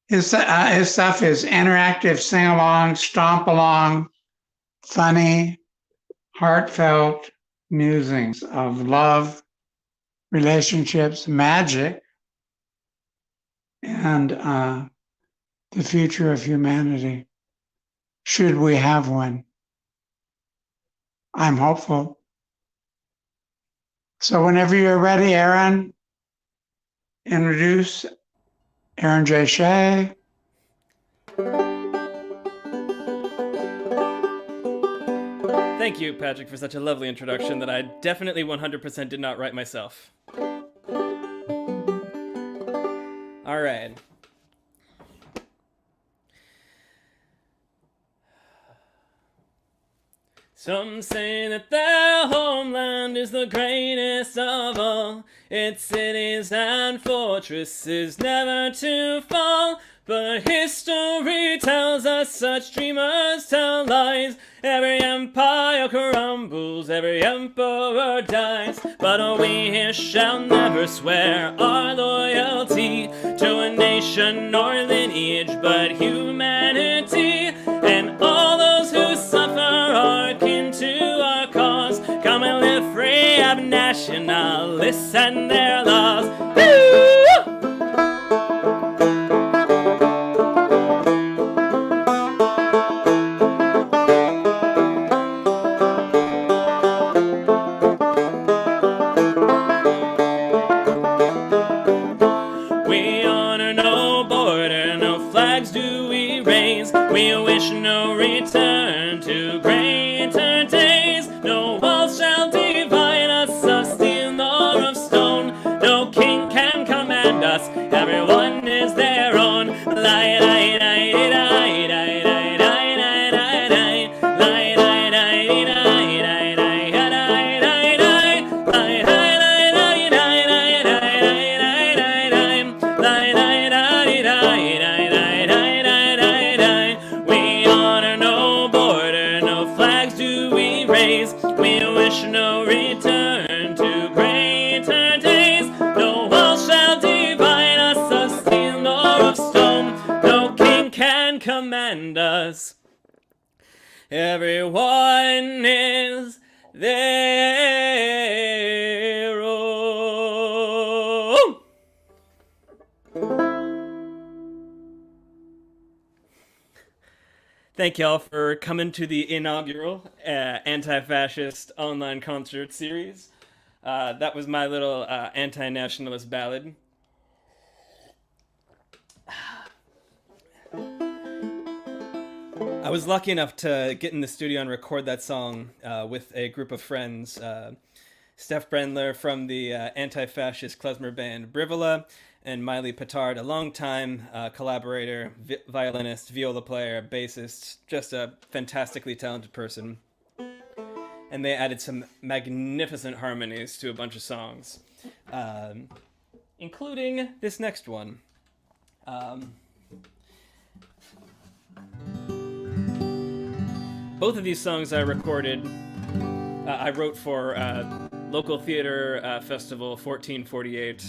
His stuff is interactive, sing along, stomp along, funny, heartfelt musings of love, relationships, magic, and the future of humanity. Should we have one? I'm hopeful. So whenever you're ready, Aaron, introduce Aaron J. Shea. Thank you, Patrick, for such a lovely introduction that I definitely 100% did not write myself. All right. Some say that their homeland is the greatest of all. Its cities and fortresses never to fall. But history tells us such dreamers tell lies. Every empire crumbles, every emperor dies. But we here shall never swear our loyalty to a nation nor lineage, but humanity. And all those who suffer are kin to our cause. Come and live free of nationalists and their laws. Woo! We honor no border, no flags do we raise. We wish no return to greater days. No walls shall divide us of steel nor of stone. No king can command us, everyone is their own. Lie, lie, lie, lie, lie, lie, lie, lie, lie, lie, lie, lie, lie, lie, lie, lie, lie, lie, lie, we honor no border, no flags do we raise. We wish no return to greater days. No wall shall divide us of steel nor of stone. No king can command us. Everyone is their own. Thank y'all for coming to the inaugural Anti-Fascist online concert series. That was my little anti-nationalist ballad. I was lucky enough to get in the studio and record that song with a group of friends. Steph Brendler from the Anti-Fascist klezmer band Brivola, and Miley Petard, a longtime collaborator, violinist, viola player, bassist, just a fantastically talented person. And they added some magnificent harmonies to a bunch of songs, including this next one. Both of these songs I recorded, I wrote for local theater festival 1448.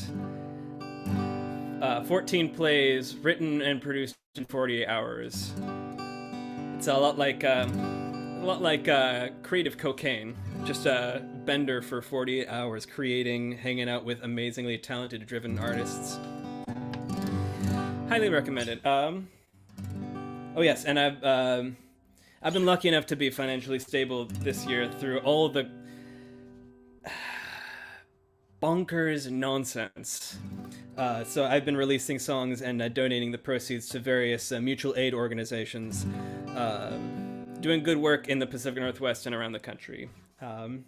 14 plays written and produced in 48 hours. It's a lot like creative cocaine. Just a bender for 48 hours, creating, hanging out with amazingly talented, driven artists. Highly recommended. Oh yes, and I've been lucky enough to be financially stable this year through all the bonkers nonsense. So I've been releasing songs and donating the proceeds to various mutual aid organizations, doing good work in the Pacific Northwest and around the country. And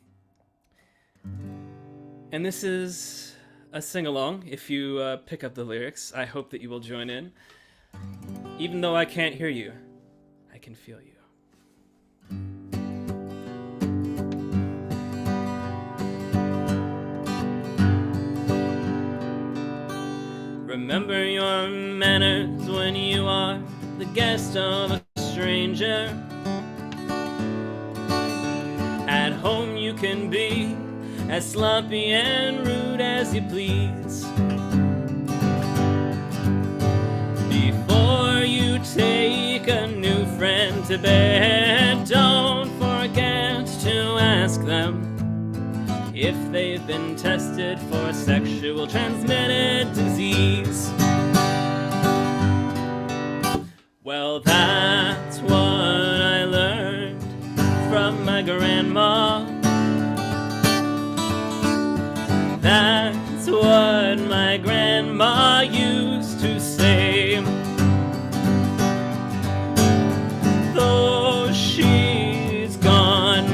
this is a sing-along. If you pick up the lyrics, I hope that you will join in. Even though I can't hear you, I can feel you. Remember your manners when you are the guest of a stranger. At home you can be as sloppy and rude as you please. Before you take a new friend to bed, don't forget to ask them if they've been tested for sexual transmitted disease. Well, that's what I learned from my grandma. That's what my grandma used to say. Though she's gone,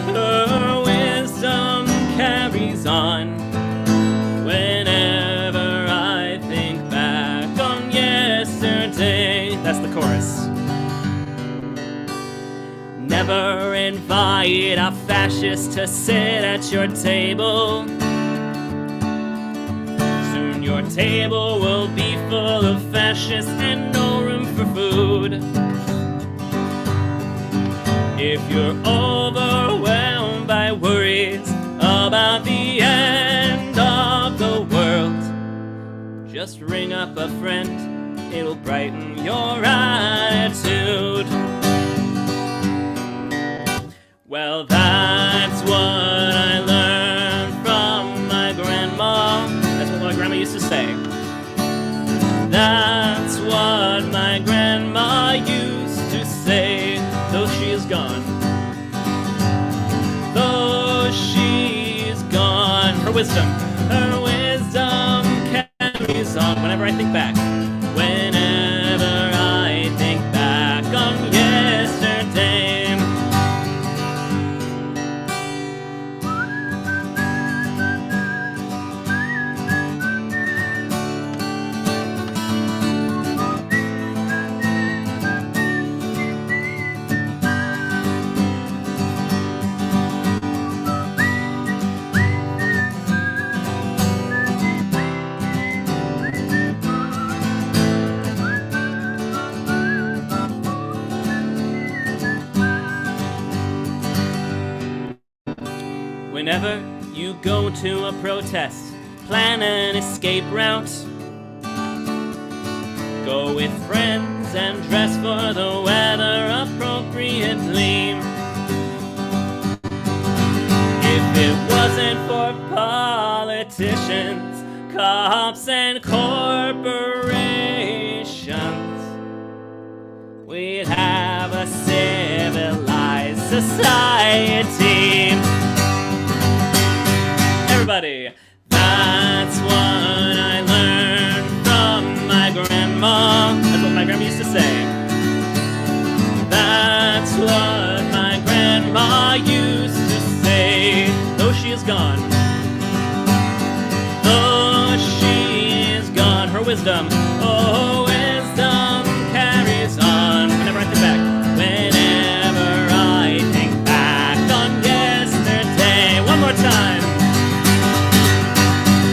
her wisdom carries on. Whenever I think back on yesterday, that's the chorus. Never invite a fascist to sit at your table. Soon your table will be full of fascists and no room for food. If you're overwhelmed by worries about the end of the world, just ring up a friend, it'll brighten your attitude. Well, that's what I learned from my grandma. That's what my grandma used to say. That's what my grandma used to say, though she is gone. Though she's gone, her wisdom carries on. Whenever I think back, whenever I think back on yesterday. Whenever you go to a protest, plan an escape route. Go with friends and dress for the weather appropriately. If it wasn't for politicians, cops and corporations, we'd have a civilized society. Everybody, that's what I learned from my grandma. That's what my grandma used to say. That's used to say, though she is gone, though she is gone, her wisdom, oh, wisdom carries on. Whenever I think back, whenever I think back on yesterday, one more time.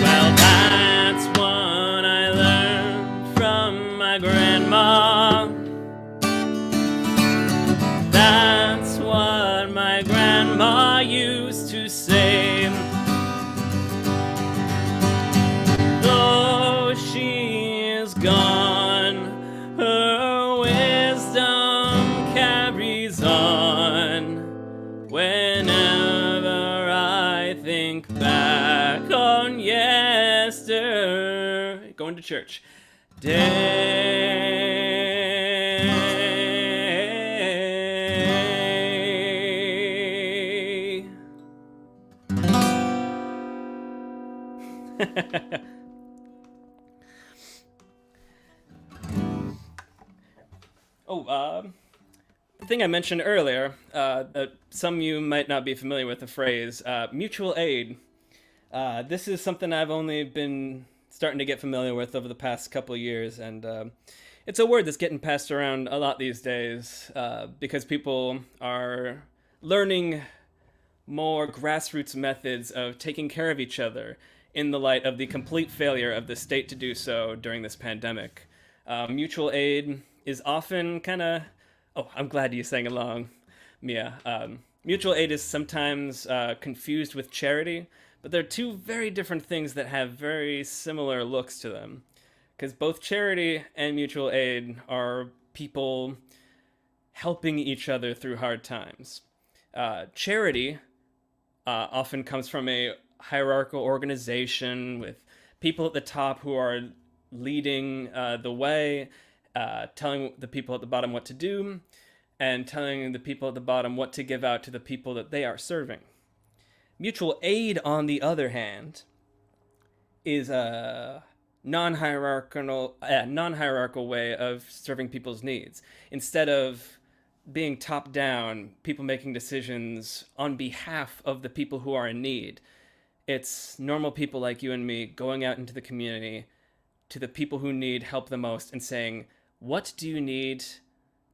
Well, that's what I learned from my grandma. That's what my grandma used to say. Though she is gone, her wisdom carries on. Whenever I think back on yesterday, going to church, day. The thing I mentioned earlier, that some of you might not be familiar with the phrase, mutual aid. This is something I've only been starting to get familiar with over the past couple of years, and it's a word that's getting passed around a lot these days, because people are learning more grassroots methods of taking care of each other in the light of the complete failure of the state to do so during this pandemic. Mutual aid is often kind of... Oh, I'm glad you sang along, Mia. Mutual aid is sometimes confused with charity, but they're two very different things that have very similar looks to them. Because both charity and mutual aid are people helping each other through hard times. Charity often comes from a hierarchical organization with people at the top who are leading the way, telling the people at the bottom what to do, and telling the people at the bottom what to give out to the people that they are serving. Mutual aid, on the other hand, is a non-hierarchical way of serving people's needs. Instead of being top-down, people making decisions on behalf of the people who are in need, it's normal people like you and me going out into the community to the people who need help the most and saying, what do you need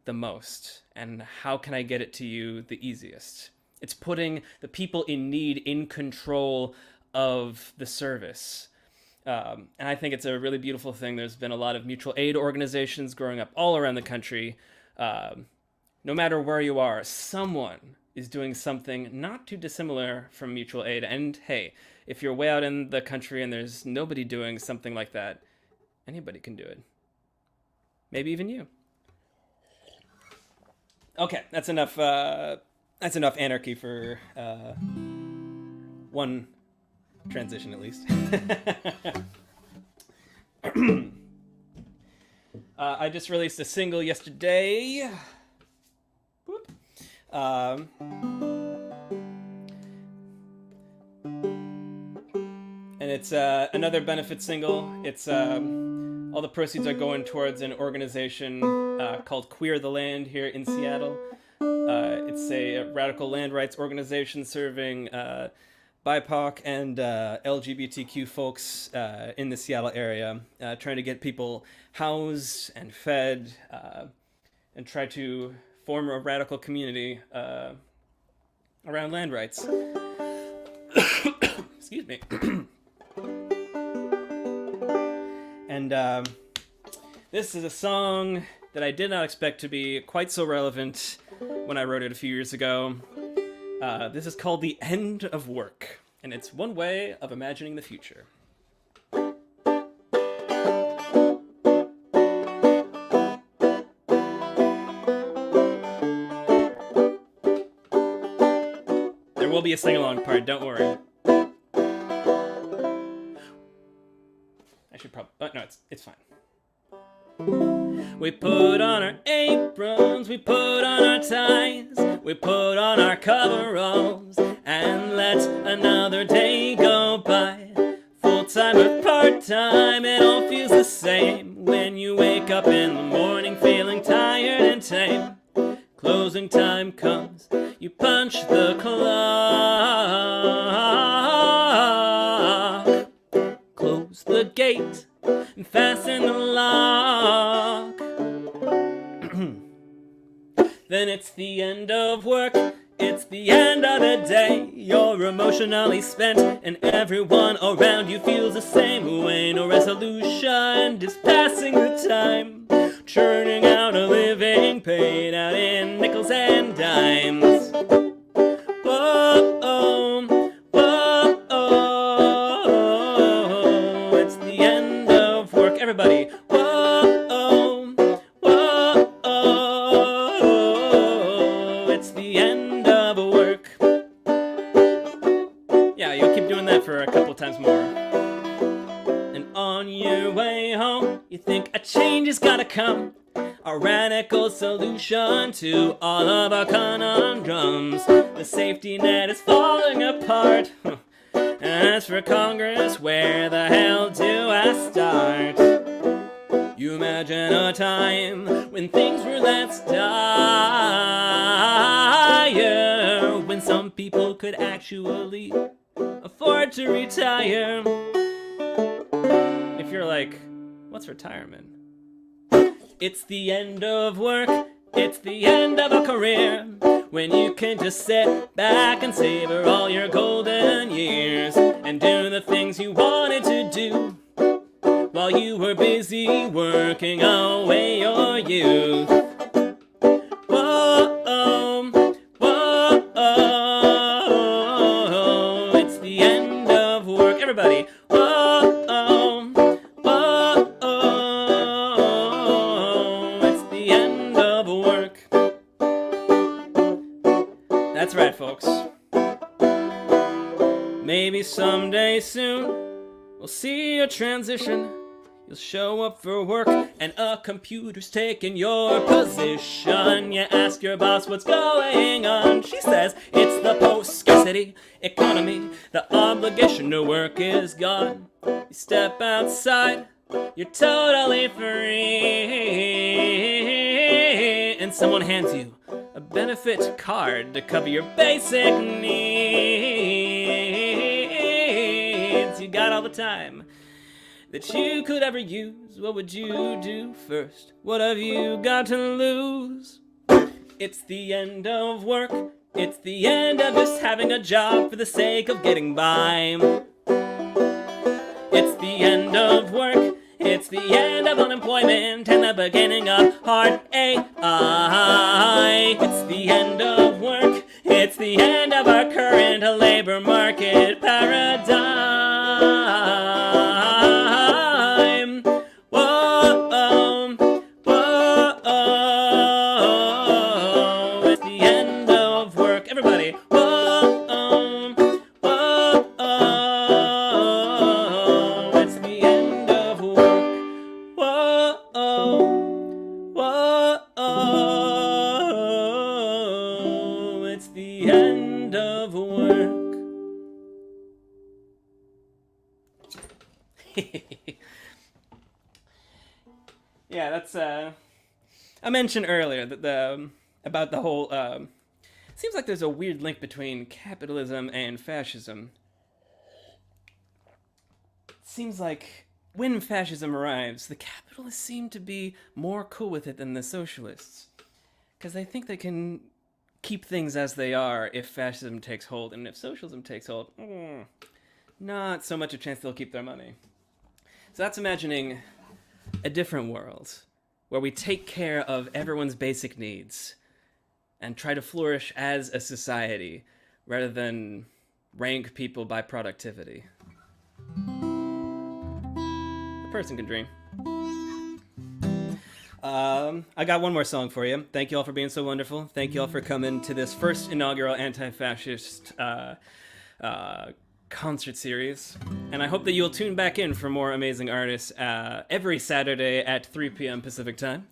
the most? And how can I get it to you the easiest? It's putting the people in need in control of the service. And I think it's a really beautiful thing. There's been a lot of mutual aid organizations growing up all around the country. No matter where you are, someone is doing something not too dissimilar from mutual aid. And hey, if you're way out in the country and there's nobody doing something like that, anybody can do it. Maybe even you. Okay, that's enough. That's enough anarchy for one transition, at least. I just released a single yesterday. Whoop. And it's another benefit single. It's all the proceeds are going towards an organization called Queer the Land here in Seattle. It's a radical land rights organization serving BIPOC and LGBTQ folks in the Seattle area, trying to get people housed and fed, and try to form a radical community around land rights. Excuse me. And this is a song that I did not expect to be quite so relevant when I wrote it a few years ago. This is called The End of Work, and it's one way of imagining the future. There will be a sing-along part, don't worry. I should probably... Oh, no, it's fine. We put on our aprons, we put on our ties, we put on our coveralls, and let another day go by. Full-time or part-time, it all feels the same when you wake up in the morning feeling tired and tame. closing time comes, you punch the clock. Close the gate and fasten the lock. Then it's the end of work, it's the end of the day. You're emotionally spent and everyone around you feels the same way. No resolution, just passing the time, churning out a living paid out in nickels and dimes. Whoa, whoa, whoa, it's the end of work. Everybody, whoa, whoa, it's the end of work. Yeah, you'll keep doing that for a couple times more. And on your way home, you think a change has gotta come, a radical solution to all of our conundrums. The safety net is falling apart. As for Congress, where the hell do I start? You imagine a time when things were less dire, when some people could actually afford to retire. If you're like, what's retirement? It's the end of work, it's the end of a career, when you can just sit back and savor all your golden years and do the things you wanted to do while you were busy working away your youth. Whoa, whoa, it's the end of work. Everybody, whoa, whoa, it's the end of work. That's right, folks. Maybe someday soon we'll see a transition. You'll show up for work and a computer's taking your position. You ask your boss what's going on. She says it's the post-scarcity economy. The obligation to work is gone. You step outside, you're totally free, and someone hands you a benefit card to cover your basic needs. You got all the time that you could ever use. What would you do first? What have you got to lose? It's the end of work, it's the end of just having a job for the sake of getting by. It's the end of work, it's the end of unemployment and the beginning of hard AI. It's the end of work, it's the end of our current labor market paradigm. Whoa, whoa, it's the end of work. Everybody, whoa, whoa, it's the end of work. Whoa, whoa, it's the end of work. Yeah, that's I mentioned earlier that about the whole seems like there's a weird link between capitalism and fascism. It seems like when fascism arrives, the capitalists seem to be more cool with it than the socialists, because they think they can keep things as they are if fascism takes hold, and if socialism takes hold, not so much a chance they'll keep their money. So that's imagining a different world where we take care of everyone's basic needs and try to flourish as a society rather than rank people by productivity. A person can dream. I got one more song for you. Thank you all for being so wonderful. Thank you all for coming to this first inaugural Anti-Fascist concert series, and I hope that you'll tune back in for more amazing artists every Saturday at 3 p.m. Pacific time.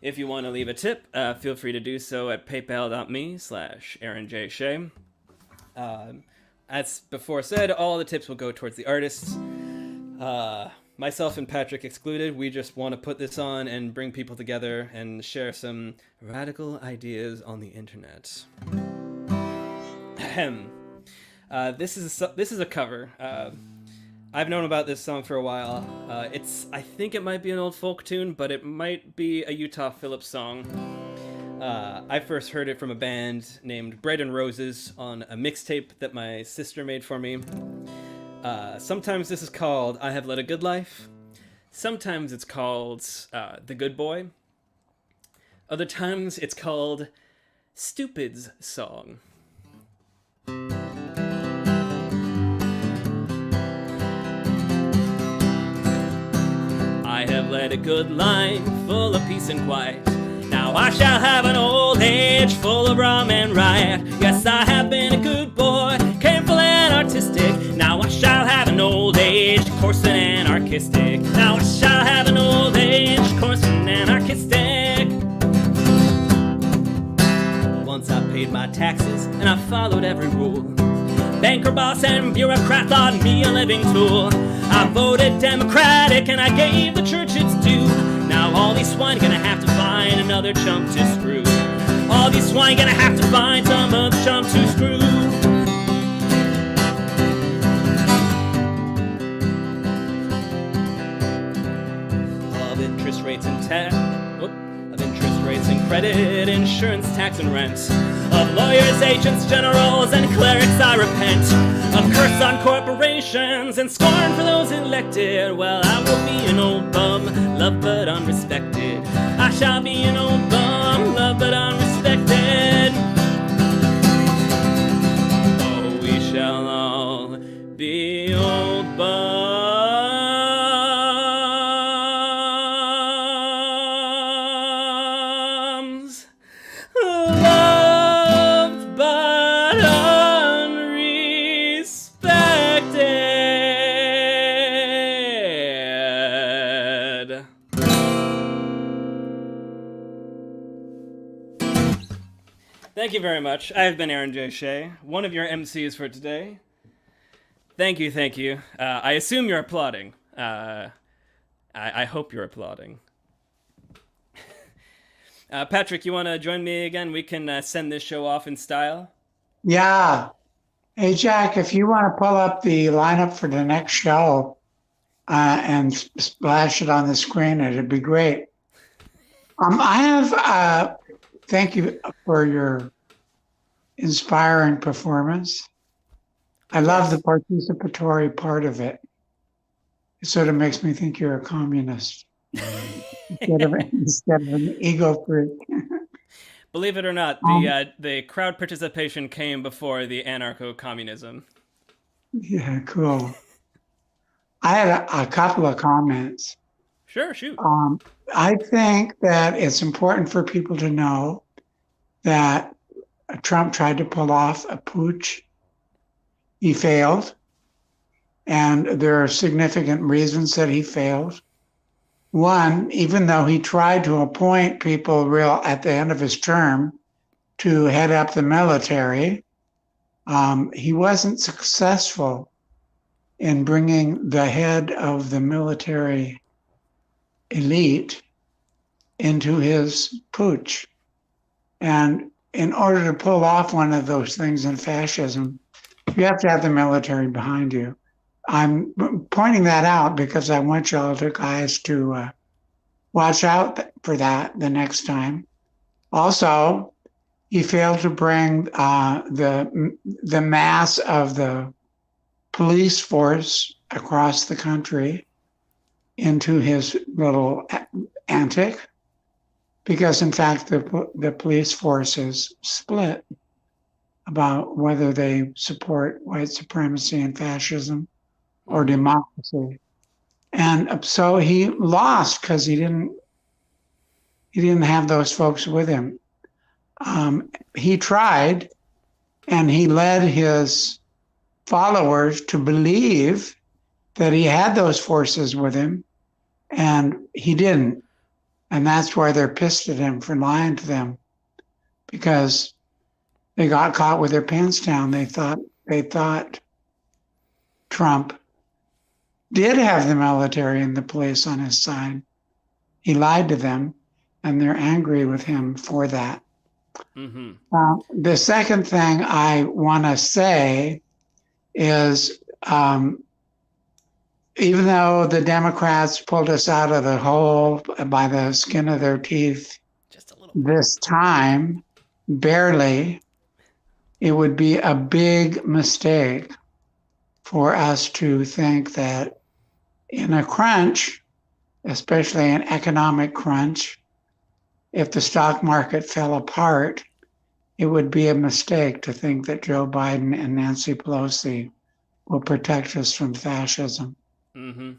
If you want to leave a tip, feel free to do so at paypal.me/AaronJShea. As before said, all the tips will go towards the artists. myself and Patrick excluded, we just want to put this on and bring people together and share some radical ideas on the internet. Ahem. This is a cover. I've known about this song for a while. I think it might be an old folk tune, but it might be a Utah Phillips song. I first heard it from a band named Bread and Roses on a mixtape that my sister made for me. Sometimes this is called I Have Led a Good Life. Sometimes it's called The Good Boy. Other times it's called Stupid's Song. I have led a good life, full of peace and quiet. Now I shall have an old age, full of rum and riot. Yes, I have been a good boy, careful and artistic. Now I shall have an old age, coarse and anarchistic. Now I shall have an old age, coarse and anarchistic. Once I paid my taxes, and I followed every rule. Banker, boss, and bureaucrat thought me a living tool. I voted Democratic and I gave the church its due. Now all these swine gonna have to find another chump to screw. All these swine gonna have to find some other chump to screw. Of interest rates and of interest rates and credit, insurance, tax, and rent. Of lawyers, agents, generals, and clerics I repent. Of curse on corporations and scorn for those elected. Well, I will be an old bum, loved but unrespected. I shall be an old bum, loved but unrespected. Oh, we shall all be old bums. Thank you very much. I've been Aaron J. Shea, one of your MCs for today. Thank you, thank you. I assume you're applauding. I hope you're applauding. Patrick, you want to join me again? We can send this show off in style. Yeah. Hey, Jack, if you want to pull up the lineup for the next show and splash it on the screen, it'd be great. Thank you for your inspiring performance. I love the participatory part of it. It sort of makes me think you're a communist instead of an ego freak. Believe it or not, the crowd participation came before the anarcho-communism. Yeah, cool. I had a couple of comments. Sure, shoot. I think that it's important for people to know that Trump tried to pull off a putsch. He failed. And there are significant reasons that he failed. One, even though he tried to appoint people at the end of his term to head up the military, he wasn't successful in bringing the head of the military elite into his putsch. And in order to pull off one of those things in fascism, you have to have the military behind you. I'm pointing that out because I want y'all guys to watch out for that the next time. Also, he failed to bring the mass of the police force across the country into his little antic, because in fact the police force is split about whether they support white supremacy and fascism or democracy. And so he lost because he didn't have those folks with him. He tried, and he led his followers to believe that he had those forces with him, and he didn't. And that's why they're pissed at him for lying to them, because they got caught with their pants down. They thought Trump did have the military and the police on his side. He lied to them, and they're angry with him for that. Mm-hmm. The second thing I want to say is even though the Democrats pulled us out of the hole by the skin of their teeth Just a little. this time, barely, it would be a big mistake for us to think that in a crunch, especially an economic crunch, if the stock market fell apart, it would be a mistake to think that Joe Biden and Nancy Pelosi will protect us from fascism. Mm-hmm.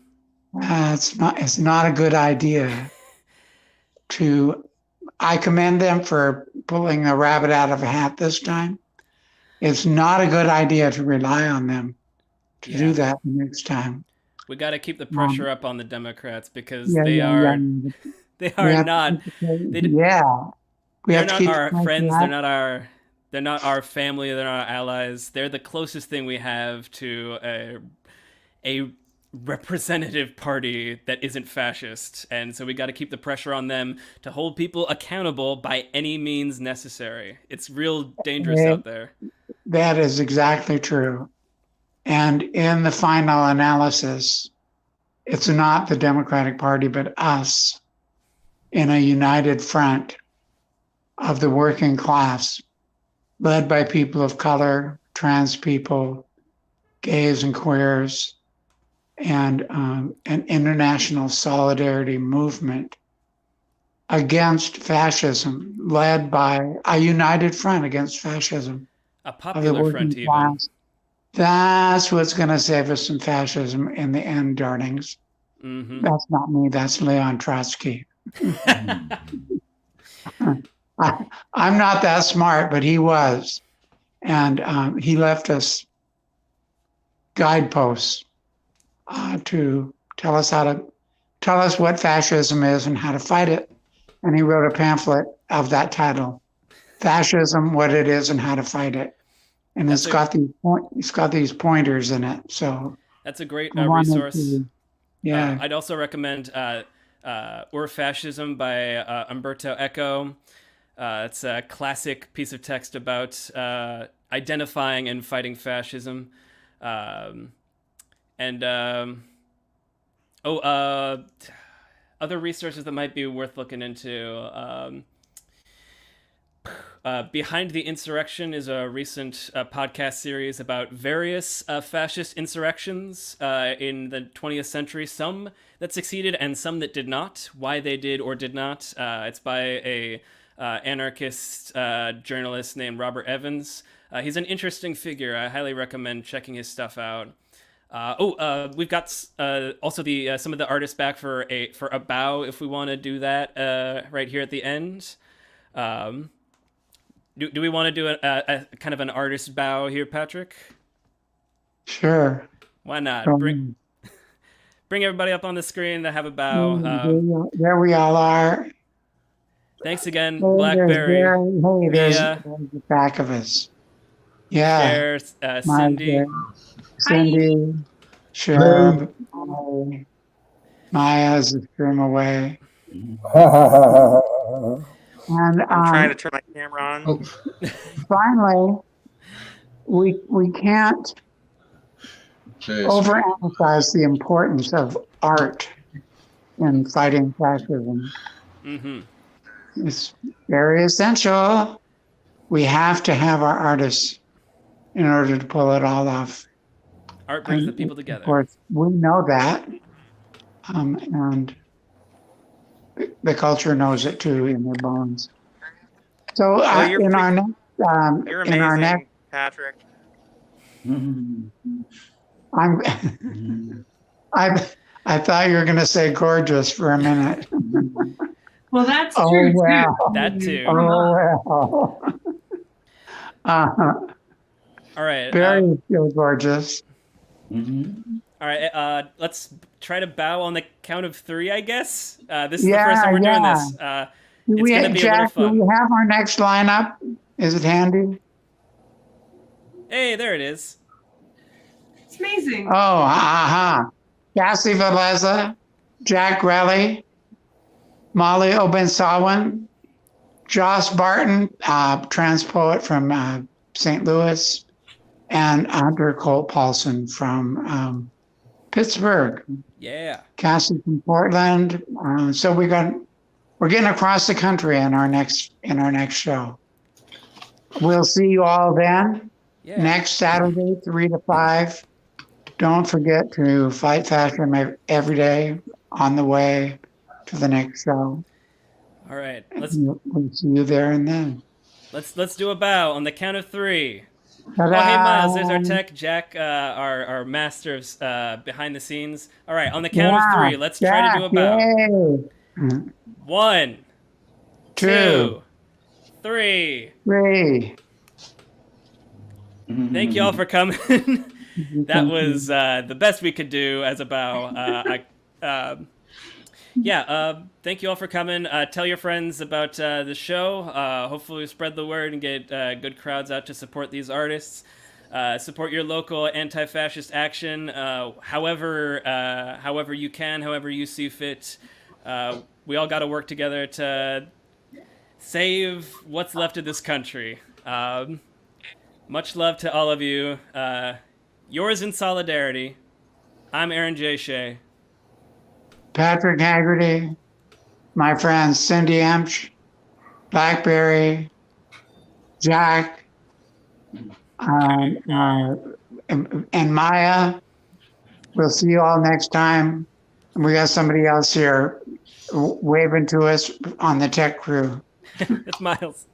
It's not a good idea I commend them for pulling a rabbit out of a hat this time. It's not a good idea to rely on them to do that next time. We got to keep the pressure up on the Democrats because Yeah, they yeah, are yeah. they We are have not we they're have to not keep our the friends, pressure they're not our family, they're not our allies. They're the closest thing we have to a representative party that isn't fascist. And so we got to keep the pressure on them to hold people accountable by any means necessary. It's real dangerous out there. That is exactly true. And in the final analysis, it's not the Democratic Party, but us in a united front of the working class, led by people of color, trans people, gays and queers, and an international solidarity movement against fascism, led by a united front against fascism. A Of the popular working front even. class. That's what's going to save us from fascism in the end, darlings. Mm-hmm. That's not me. That's Leon Trotsky. I'm not that smart, but he was. And he left us guideposts to tell us what fascism is and how to fight it. And he wrote a pamphlet of that title, Fascism, What It Is and How to Fight It. And it's got these pointers in it. So that's a great I wanted resource. Yeah. I'd also recommend Or Fascism by Umberto Eco. It's a classic piece of text about identifying and fighting fascism. Other resources that might be worth looking into. Behind the Insurrection is a recent podcast series about various fascist insurrections in the 20th century, some that succeeded and some that did not, why they did or did not. It's by a anarchist journalist named Robert Evans. He's an interesting figure. I highly recommend checking his stuff out. We've got also the some of the artists back for a bow if we want to do that right here at the end. Do we want to do a kind of an artist bow here, Patrick? Sure. Why not? Bring everybody up on the screen to have a bow. There we all are. Thanks again, Hey, Blackberry. There's the back of us. Yeah. Share, Cindy. Cindy, Cheryl, Maya's a stream away. And I'm trying to turn my camera on. Finally, we can't overemphasize the importance of art in fighting fascism. Mm-hmm. It's very essential. We have to have our artists in order to pull it all off. Art brings the people together. Of course, we know that, and the culture knows it too in their bones. So in our next, Patrick. I thought you were going to say gorgeous for a minute. Well, that's true well. too. That too. Oh well. All right. Very still gorgeous. All right. Let's try to bow on the count of 3, I guess. This is the first time we're doing this. It's going to be a little fun. Do we have our next lineup? Is it handy? Hey, there it is. It's amazing. Oh, aha. Cassie Valeza, Jack Relly, Molly Obensawan, Joss Barton, trans poet from St. Louis, and Hunter Colt Paulson from Pittsburgh. Yeah. Cassie from Portland. So we're getting across the country in our next show. We'll see you all then. Yeah. Next Saturday, 3 to 5. Don't forget to fight fascism every day on the way to the next show. All right. We'll see you there and then. Let's do a bow on the count of 3. Ta-da! Oh, hey, Miles, there's our tech. Jack, our master of behind the scenes. All right, on the count of 3, let's try to do a bow. Yay. 1, 2, 3. Thank you all for coming. That was the best we could do as a bow. Thank you all for coming. Tell your friends about the show. Hopefully spread the word and get good crowds out to support these artists. Support your local anti-fascist action however you can, however you see fit. We all got to work together to save what's left of this country. Much love to all of you. Yours in solidarity. I'm Aaron J. Shea. Patrick Haggerty, my friends Cindy Emch, Blackberry, Jack, and Maya. We'll see you all next time. We got somebody else here waving to us on the tech crew. It's Miles.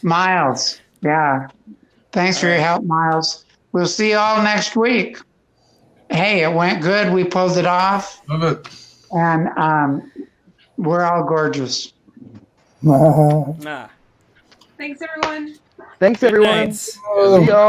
Miles, yeah. Thanks for your help, Miles. We'll see you all next week. Hey, it went good. We pulled it off. Love it. And we're all gorgeous. Nah. Thanks, everyone. Thanks, Good everyone. night. See y'all.